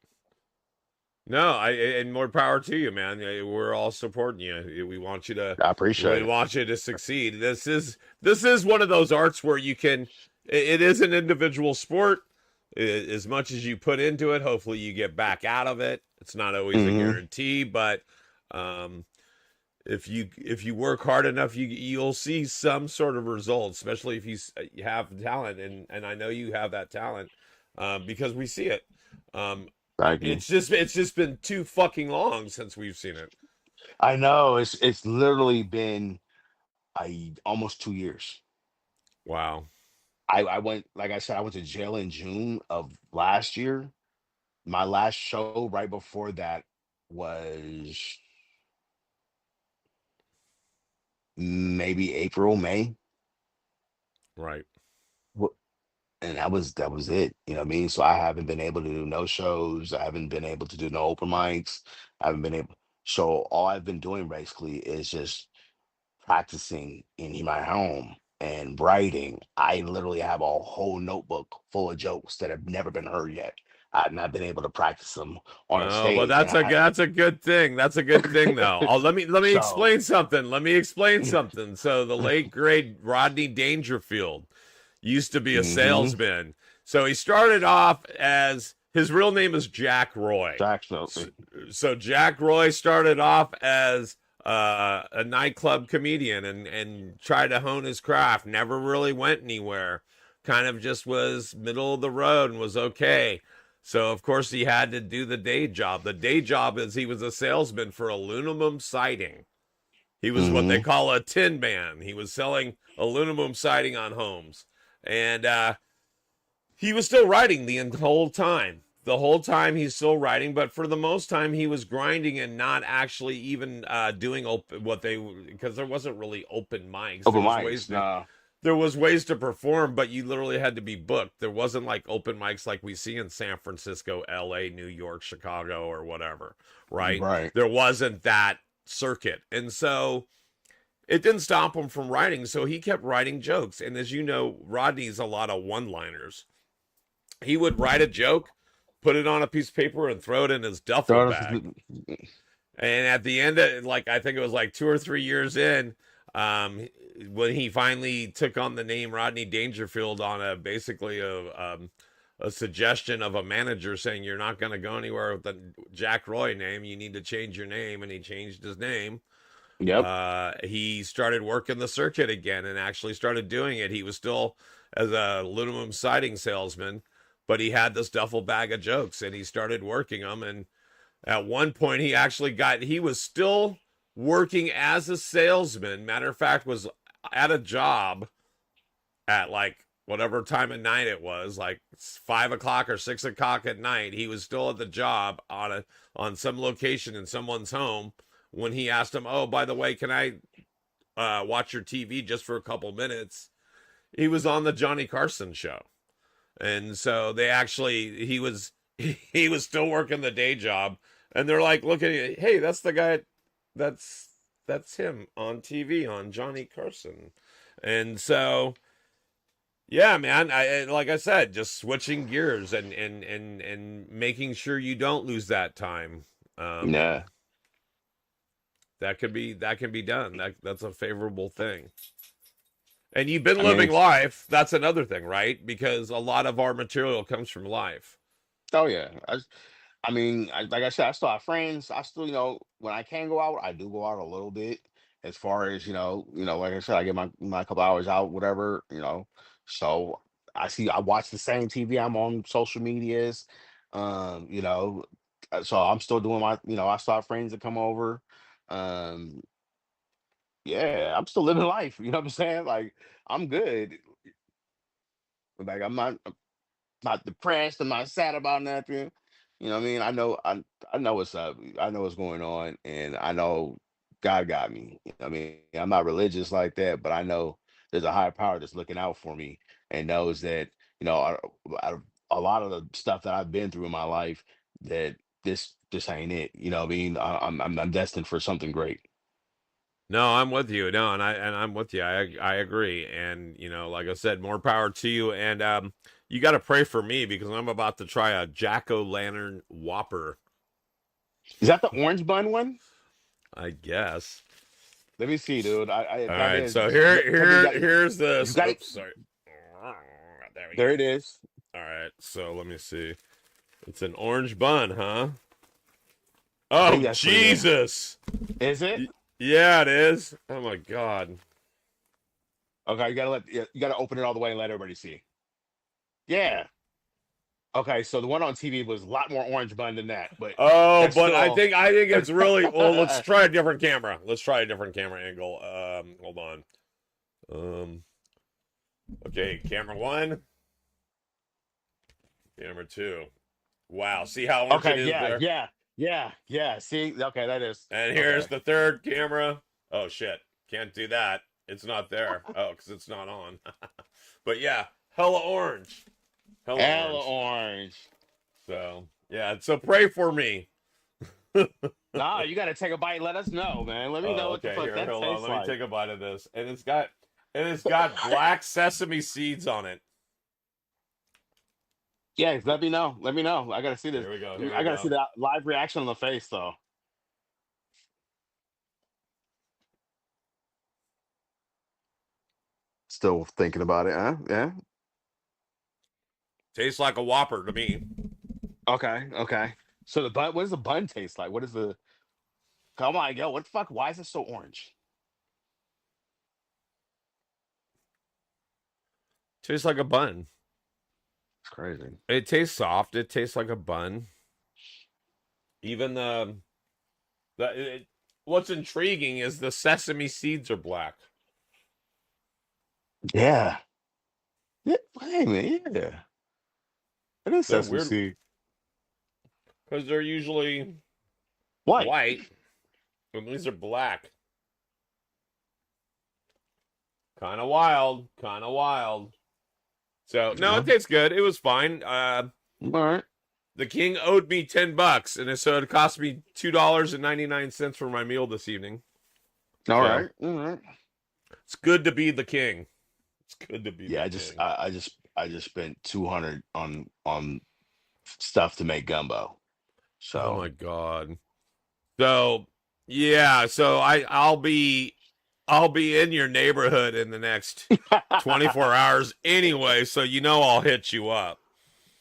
No, and more power to you, man. We're all supporting you. I appreciate We it. want you to succeed. This is one of those arts where you can. It is an individual sport. As much as you put into it, hopefully you get back out of it. It's not always a Hmm. guarantee, but um, if you work hard enough, you'll see some sort of results. Especially if you have talent, and I know you have that talent because we see it. Um, Thank you. it's just been too fucking long since we've seen it. I know it's literally been almost 2 years. Wow. I went, like I said, I went to jail in June of last year. My last show right before that was maybe April, May. Right. Wh- And that was it. You know what I mean? So I haven't been able to do no shows. I haven't been able to do no open mics. I haven't been able. So all I've been doing basically is just practicing in my home and writing. I literally have a whole notebook full of jokes that have never been heard yet. I've not been able to practice them on a Oh, but stage, and that's a good thing. That's a good thing, though. Let me so. explain something. Let me explain something. So the late great Rodney Dangerfield used to be a Hmm. salesman. So he started off as his real name is Jack Roy. So, Jacksonville. so Jack Roy started off as a nightclub comedian and tried to hone his craft. Never really went anywhere. Kind of just was middle of the road and was okay. So of course he had to do the day job. The day job is he was a salesman for aluminum siding. He was what they Hmm. call a tin man. He was selling aluminum siding on homes. And he was still writing the whole time. The whole time he's still writing, but for the most time he was grinding and not actually even doing what they, because there wasn't really open mics. Open mics. Nah. There was ways to perform, but you literally had to be booked. There wasn't like open mics like we see in San Francisco, LA, New York, Chicago, or whatever, right? Right. There wasn't that circuit. And so it didn't stop him from writing. So he kept writing jokes. And as you know, Rodney's a lot of one liners. He would write a joke, put it on a piece of paper, and throw it in his duffel bag. And at the end of, like, I think it was like 2 or 3 years in, um, when he finally took on the name Rodney Dangerfield on basically a suggestion of a manager saying you're not going to go anywhere with the Jack Roy name, you need to change your name, and he changed his name. Yep. He started working the circuit again and actually started doing it. He was still as a aluminum siding salesman, but he had this duffel bag of jokes and he started working them. And at one point, he was still working as a salesman. Matter of fact, was at a job at like whatever time of night it was, like 5 o'clock or 6 o'clock at night, he was still at the job on some location in someone's home when he asked him, "Oh, by the way, can I watch your TV just for a couple minutes?" He was on the Johnny Carson show, and so he was still working the day job, and they're like, "Look at you, hey, that's the guy, that's him on TV on Johnny Carson," and so. Yeah, man. Like I said, just switching gears and making sure you don't lose that time. Yeah. That can be done. That's a favorable thing. And you've been I mean, living life. That's another thing, right? Because a lot of our material comes from life. oh yeah. I mean, like I said, I still have friends. I still, when I can go out, I do go out a little bit. As far as like I said, I get my couple hours out, whatever. So I watch the same TV. I'm on social medias. Um, you know, so I'm still doing I still have friends that come over. Um, yeah, I'm still living life. You know what I'm saying? Like I'm good. Like I'm not depressed. I'm not sad about nothing. You know what I mean? I know what's up. I know what's going on, and I know God got me. You know what I mean? I'm not religious like that, but I know there's a higher power that's looking out for me and knows that out of a lot of the stuff that I've been through in my life, that this ain't it. You know what I mean? I'm destined for something great. No, I'm with you. No, and I'm with you. I agree. And like I said, more power to you. And you got to pray for me because I'm about to try a Jack O' Lantern Whopper. Is that the orange bun one? I guess. Let me see, dude. If All that right. is, So tell me here's you this. got it. Oops, sorry. There we go. There it is. All right. So let me see. It's an orange bun, huh? I think Oh, that's what it is. Jesus. Is it? Yeah, it is. Oh my God. Okay, you gotta open it all the way and let everybody see. Yeah. Okay, so the one on TV was a lot more orange bun than that, but Oh, that's but still. I think it's really well. Let's try a different camera. Let's try a different camera angle. Hold on. Um, okay, camera one, camera two. Wow, see how orange it Okay, is yeah, there? yeah, yeah, yeah. See, okay, that is And here's okay. the third camera. Oh shit, can't do that. It's not there. Oh, because it's not on. But yeah, hella orange, hella Hella orange. orange. So yeah, so pray for me. Nah, you gotta take a bite. And let us know, man. Let me know Oh, what the okay. fuck Here, that hold on. tastes Let me like. take a bite of this, and it's got black sesame seeds on it. Yeah, let me know. Let me know. I gotta see this. Here we go. Here I we gotta see go. that live reaction on the face, though. Still thinking about it, huh? Yeah. Tastes like a Whopper to me. Okay. Okay. So the bun. What does the bun taste like? What is the? Come on, yo. What the fuck? Why is it so orange? Tastes like a bun. It's crazy. It tastes soft. It tastes like a bun. Even what's intriguing is the sesame seeds are black Yeah. Yeah. Wait a minute. Yeah. It is so sesame weird seed. because they're usually White. white, and these are black. Kind of wild. Kind of wild. So no, Yeah. it tastes good. It was fine. All right. The king owed me $10, and so it cost me $2.99 for my meal this evening. All So right. All right. it's good to be the king. It's good to be the Yeah. king. I just spent 200 on stuff to make gumbo. Oh So. my God. So yeah, so I'll be in your neighborhood in the next 24 hours anyway, so I'll hit you up.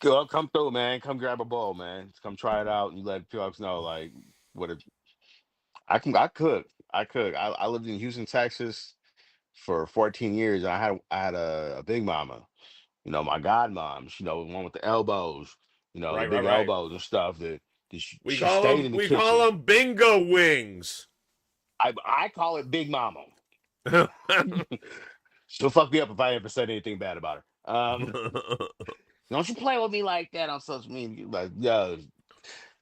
Come through, man. Come grab a bowl, man. Come try it out and let people know like what it. I cook. I cook. I lived in Houston, Texas for 14 years, and I had a big mama. My godmoms. The one with the elbows. The Right, right, big right. elbows and stuff. That We she call stayed them in the we call kitchen. them bingo wings. I call it Big Mama. She'll fuck me up if I ever said anything bad about Don't you play with me like that on social media. Like, yo,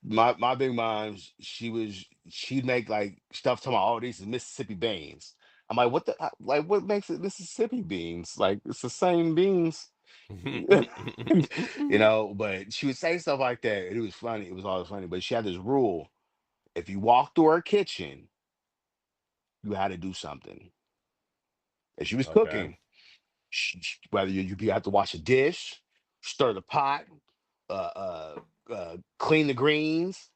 my big mom, she'd make like stuff talking about, oh, these is Mississippi beans. I'm like, like what makes it Mississippi beans? Like it's the same beans. But she would say stuff like that. It was funny. It was always funny. But she had this rule. If you walk through her kitchen, you had to do something. And she was Okay. cooking. Whether you have to wash a dish, stir the pot, clean the greens,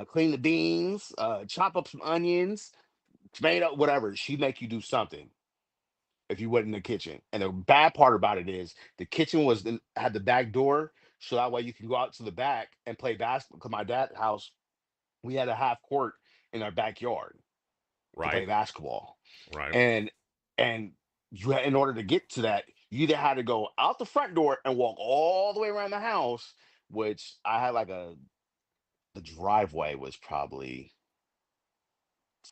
clean the beans, chop up some onions, tomato, whatever. She'd make you do something if you went in the kitchen. And the bad part about it is the kitchen had the back door, so that way you can go out to the back and play basketball. Because my dad's house, we had a half court in our backyard to play Right. basketball, Right. and in order to get to that, you either had to go out the front door and walk all the way around the house, which I had like the driveway was probably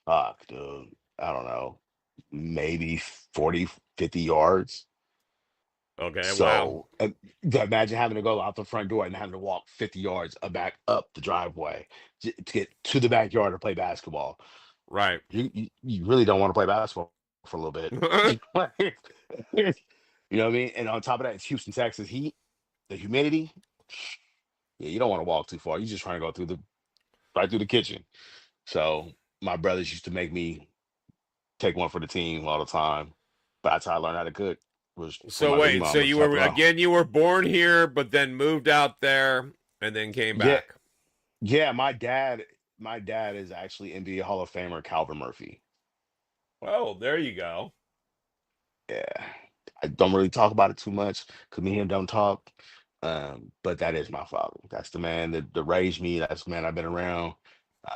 fuck, dude. I don't know, maybe 40, 50 yards. Okay. Wow. So imagine having to go out the front door and having to walk 50 yards back up the driveway to get to the backyard to play basketball. Right. You really don't want to play basketball for a little bit. You know what I mean? And on top of that, it's Houston, Texas heat, the humidity. Yeah, you don't want to walk too far. You're just trying to go right through the kitchen. So my brothers used to make me take one for the team all the time. But that's how I learned how to cook. Was from So my big wait, mom so was you chopping were off. again you were born here but then moved out there and then came Yeah, back. yeah. My dad is actually NBA Hall of Famer Calvin Murphy. Oh, there you go. Yeah. I don't really talk about it too much because me and him don't talk. But that is my father. That's the man that raised me. That's the man I've been around.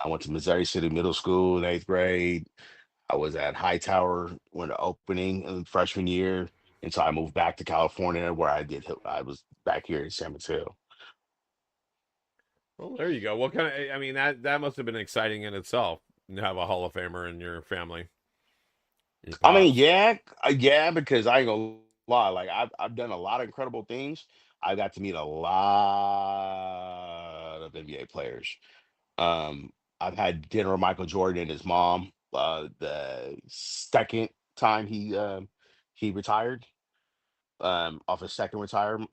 I went to Missouri City Middle School in eighth grade. I was at Hightower when the opening in freshman year. And so I moved back to California where I was back here in San Mateo. Well, there you go. What kind of I mean that must have been exciting in itself to have a Hall of Famer in your family. Your I mean, pops. yeah, because I ain't gonna lie. Like I've done a lot of incredible things. I got to meet a lot of NBA players. Um, I've had dinner with Michael Jordan and his mom. The second time he retired, off his second retiring.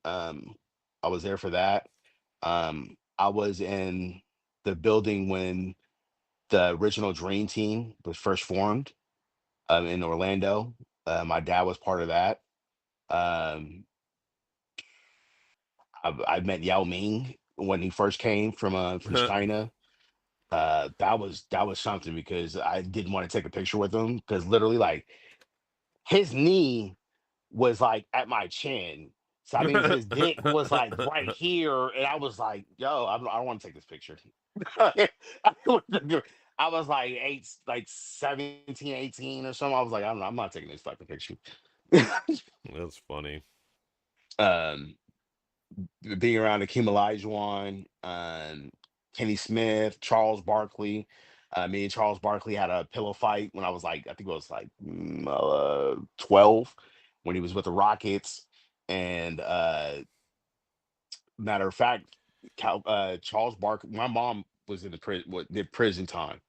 I was there for that. I was in the building when the original Dream Team was first formed, in Orlando. My dad was part of that. Um, I met Yao Ming when he first came from China. That was something because I didn't want to take a picture with him because literally like his knee was like at my chin. So that means his dick was like right here, and I was like, "Yo, I don't want to take this picture." I I was like 17, 18 or something. I was like, I'm not taking this fucking picture. That's funny. um, Being around Akeem Olajuwon, Kenny Smith, Charles Barkley. Me and Charles Barkley had a pillow fight when I was like, I think it was like 12 when he was with the Rockets. And matter of fact, Charles Barkley, my mom was in the prison, did prison time.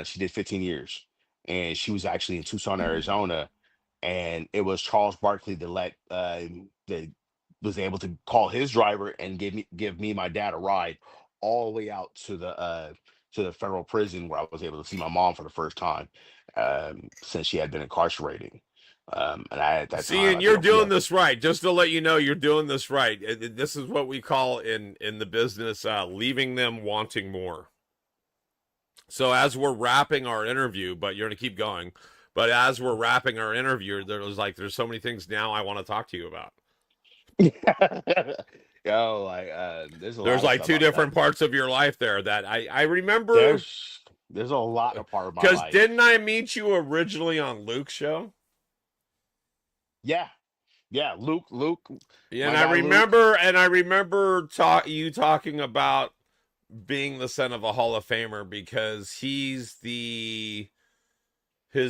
She did 15 years, and she was actually in Tucson, Arizona. And it was Charles Barkley that was able to call his driver and give me my dad a ride all the way out to the federal prison where I was able to see my mom for the first time, since she had been incarcerated. And at that See, time, and I think you're I forget. doing this right. Just to let you know, you're doing this right. This is what we call in the business leaving them wanting more. So as we're wrapping our interview, but you're going to keep going. But as we're wrapping our interview, there's so many things now I want to talk to you about. Yo, like there's a There's lot of like stuff two I different parts of your life there that I remember there's a lot of part of my because life. didn't I meet you originally on Luke's show? Yeah, yeah, Luke, Yeah, my guy Luke. and I remember you talking about being the son of a Hall of Famer because his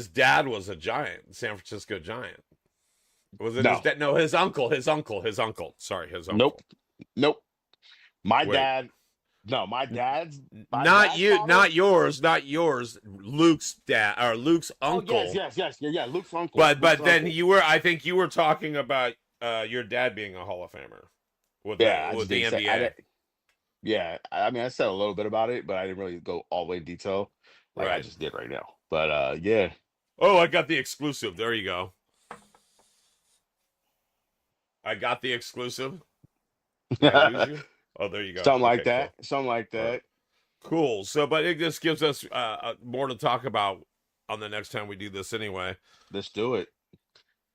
dad was a Giant, San Francisco Giant. Was it his No, dad? No, his uncle. His uncle. His uncle. Sorry, his nope, uncle. nope. My Wait, dad. No, my not dad's you, father. not yours, not yours. Luke's dad or Luke's Oh yes, uncle. yes, yes, yeah, yeah. Luke's uncle. But Luke's then uncle. you were. I think you were talking about your dad being a Hall of Famer Yeah, I with just the didn't say. NBA. Yeah, I mean, I said a little bit about it, but I didn't really go all the way in detail, like I Right. just did right now. But yeah, Oh, I got the exclusive. There you go. I got the exclusive. Did I lose you? Oh, there you go. something like Okay, that. cool. Something like All right. that. Cool. So, but it just gives us more to talk about on the next time we do this anyway. Let's do it.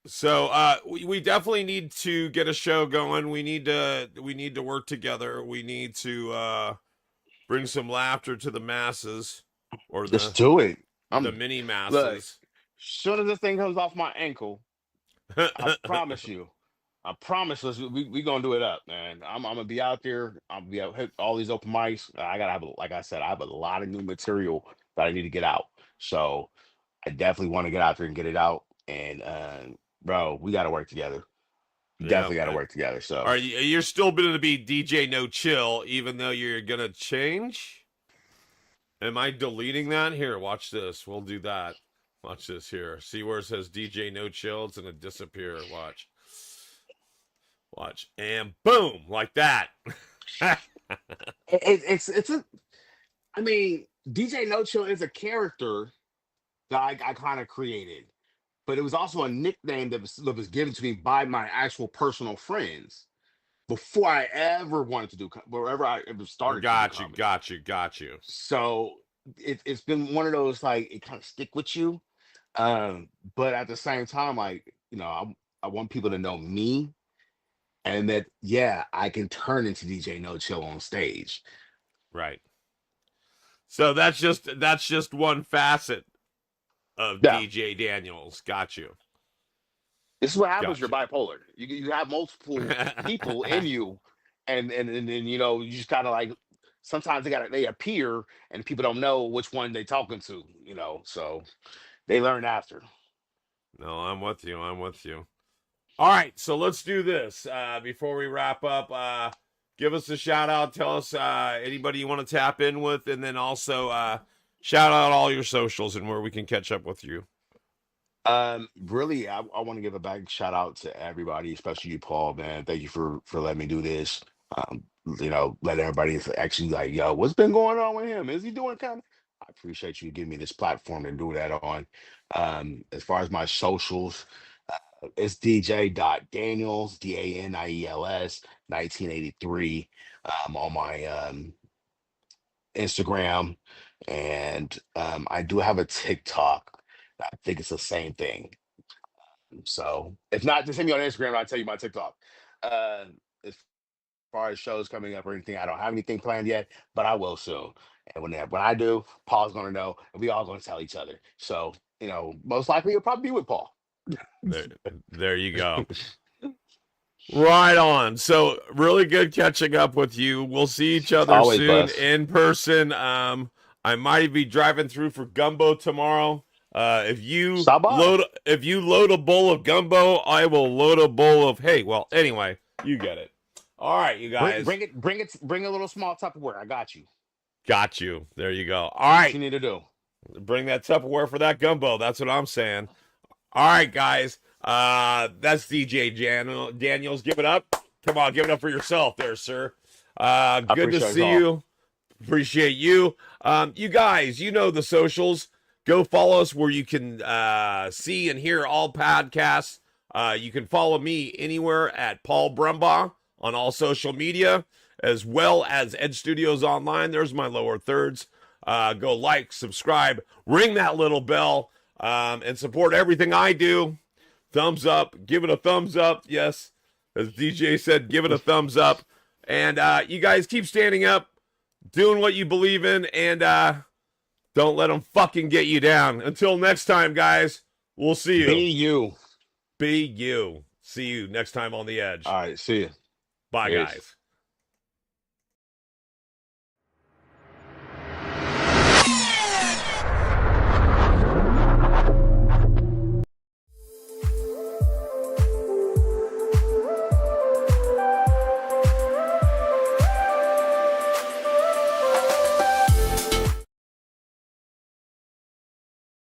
So, we definitely need to get a show going. We need to work together. We need to bring some laughter to the masses or Let's do it. the I'm mini look. masses. Soon as this thing comes off my ankle, I promise you. I promise us we gonna do it up, man. I'm gonna be out there. I'm gonna be out hit all these open mics. I gotta have like I said, I have a lot of new material that I need to get out. So I definitely want to get out there and get it out. And bro, we gotta work together. Yeah. Definitely gotta work together. So Are you? You're still going to be DJ No Chill, even though you're gonna change? Am I deleting that? Here, watch this. We'll do that. Watch this here. See where it says DJ No Chill? It's gonna disappear. Watch. Watch. And boom, like that. it's a I mean, DJ No Chill is a character that I kind of created, but it was also a nickname that was given to me by my actual personal friends before I ever wanted to do wherever I ever started to do Got you, comedy. got you, got you. So it's been one of those like it kind of stick with you, um, but at the same time, like I want people to know me and that yeah, I can turn into DJ No Chill on stage. Right. So that's just one facet of Yeah, DJ Daniels. Got you. this is what happens. Got You're you. bipolar. You have multiple people in you, and then you just gotta like sometimes they appear and people don't know which one they talking to. So they learn after. No, I'm with you. I'm with you. All right, so let's do this. Before we wrap up, give us a shout out. Tell us anybody you want to tap in with, and then also shout out all your socials and where we can catch up with you. Really, I want to give a big shout out to everybody, especially you, Paul, man. Thank you for letting me do this. Um, let everybody actually like, yo, what's been going on with him? Is he doing kind of? I appreciate you giving me this platform to do that on. As far as my socials, it's DJ.Daniels, Daniels 1983 on my Instagram. And I do have a TikTok. I think it's the same thing. So if not, just hit me on Instagram and I'll tell you my TikTok. As far as shows coming up or anything, I don't have anything planned yet, but I will soon. And when I do, Paul's gonna know, and we all gonna tell each other. So most likely you'll probably be with Paul. There, there you go. Right on. So really good catching up with you. We'll see each other Always, soon bus. in person. I might be driving through for gumbo tomorrow. Stop by. If you load a bowl of gumbo, I will load a bowl of well, anyway, you get it. All right, you guys. Bring a little small Tupperware. I got you. Got you. There you go. All That's what right. you need to do. Bring that Tupperware for that gumbo. That's what I'm saying. All right, guys. That's DJ Daniels. Give it up. Come on, give it up for yourself there, sir. I Good to appreciate it see all. you. Appreciate you. You guys, you know the socials. Go follow us where you can see and hear all podcasts. You can follow me anywhere at Paul Brumbaugh on all social media, as well as Ed Studios Online. There's my lower thirds. Go like, subscribe, ring that little bell, and support everything I do. Thumbs up. Give it a thumbs up. Yes, as DJ said, give it a thumbs up. And you guys keep standing up, doing what you believe in, and don't let them fucking get you down. Until next time, guys, we'll see you. Be you. Be you. See you next time on The Edge. All right. See you. Bye, Peace. guys.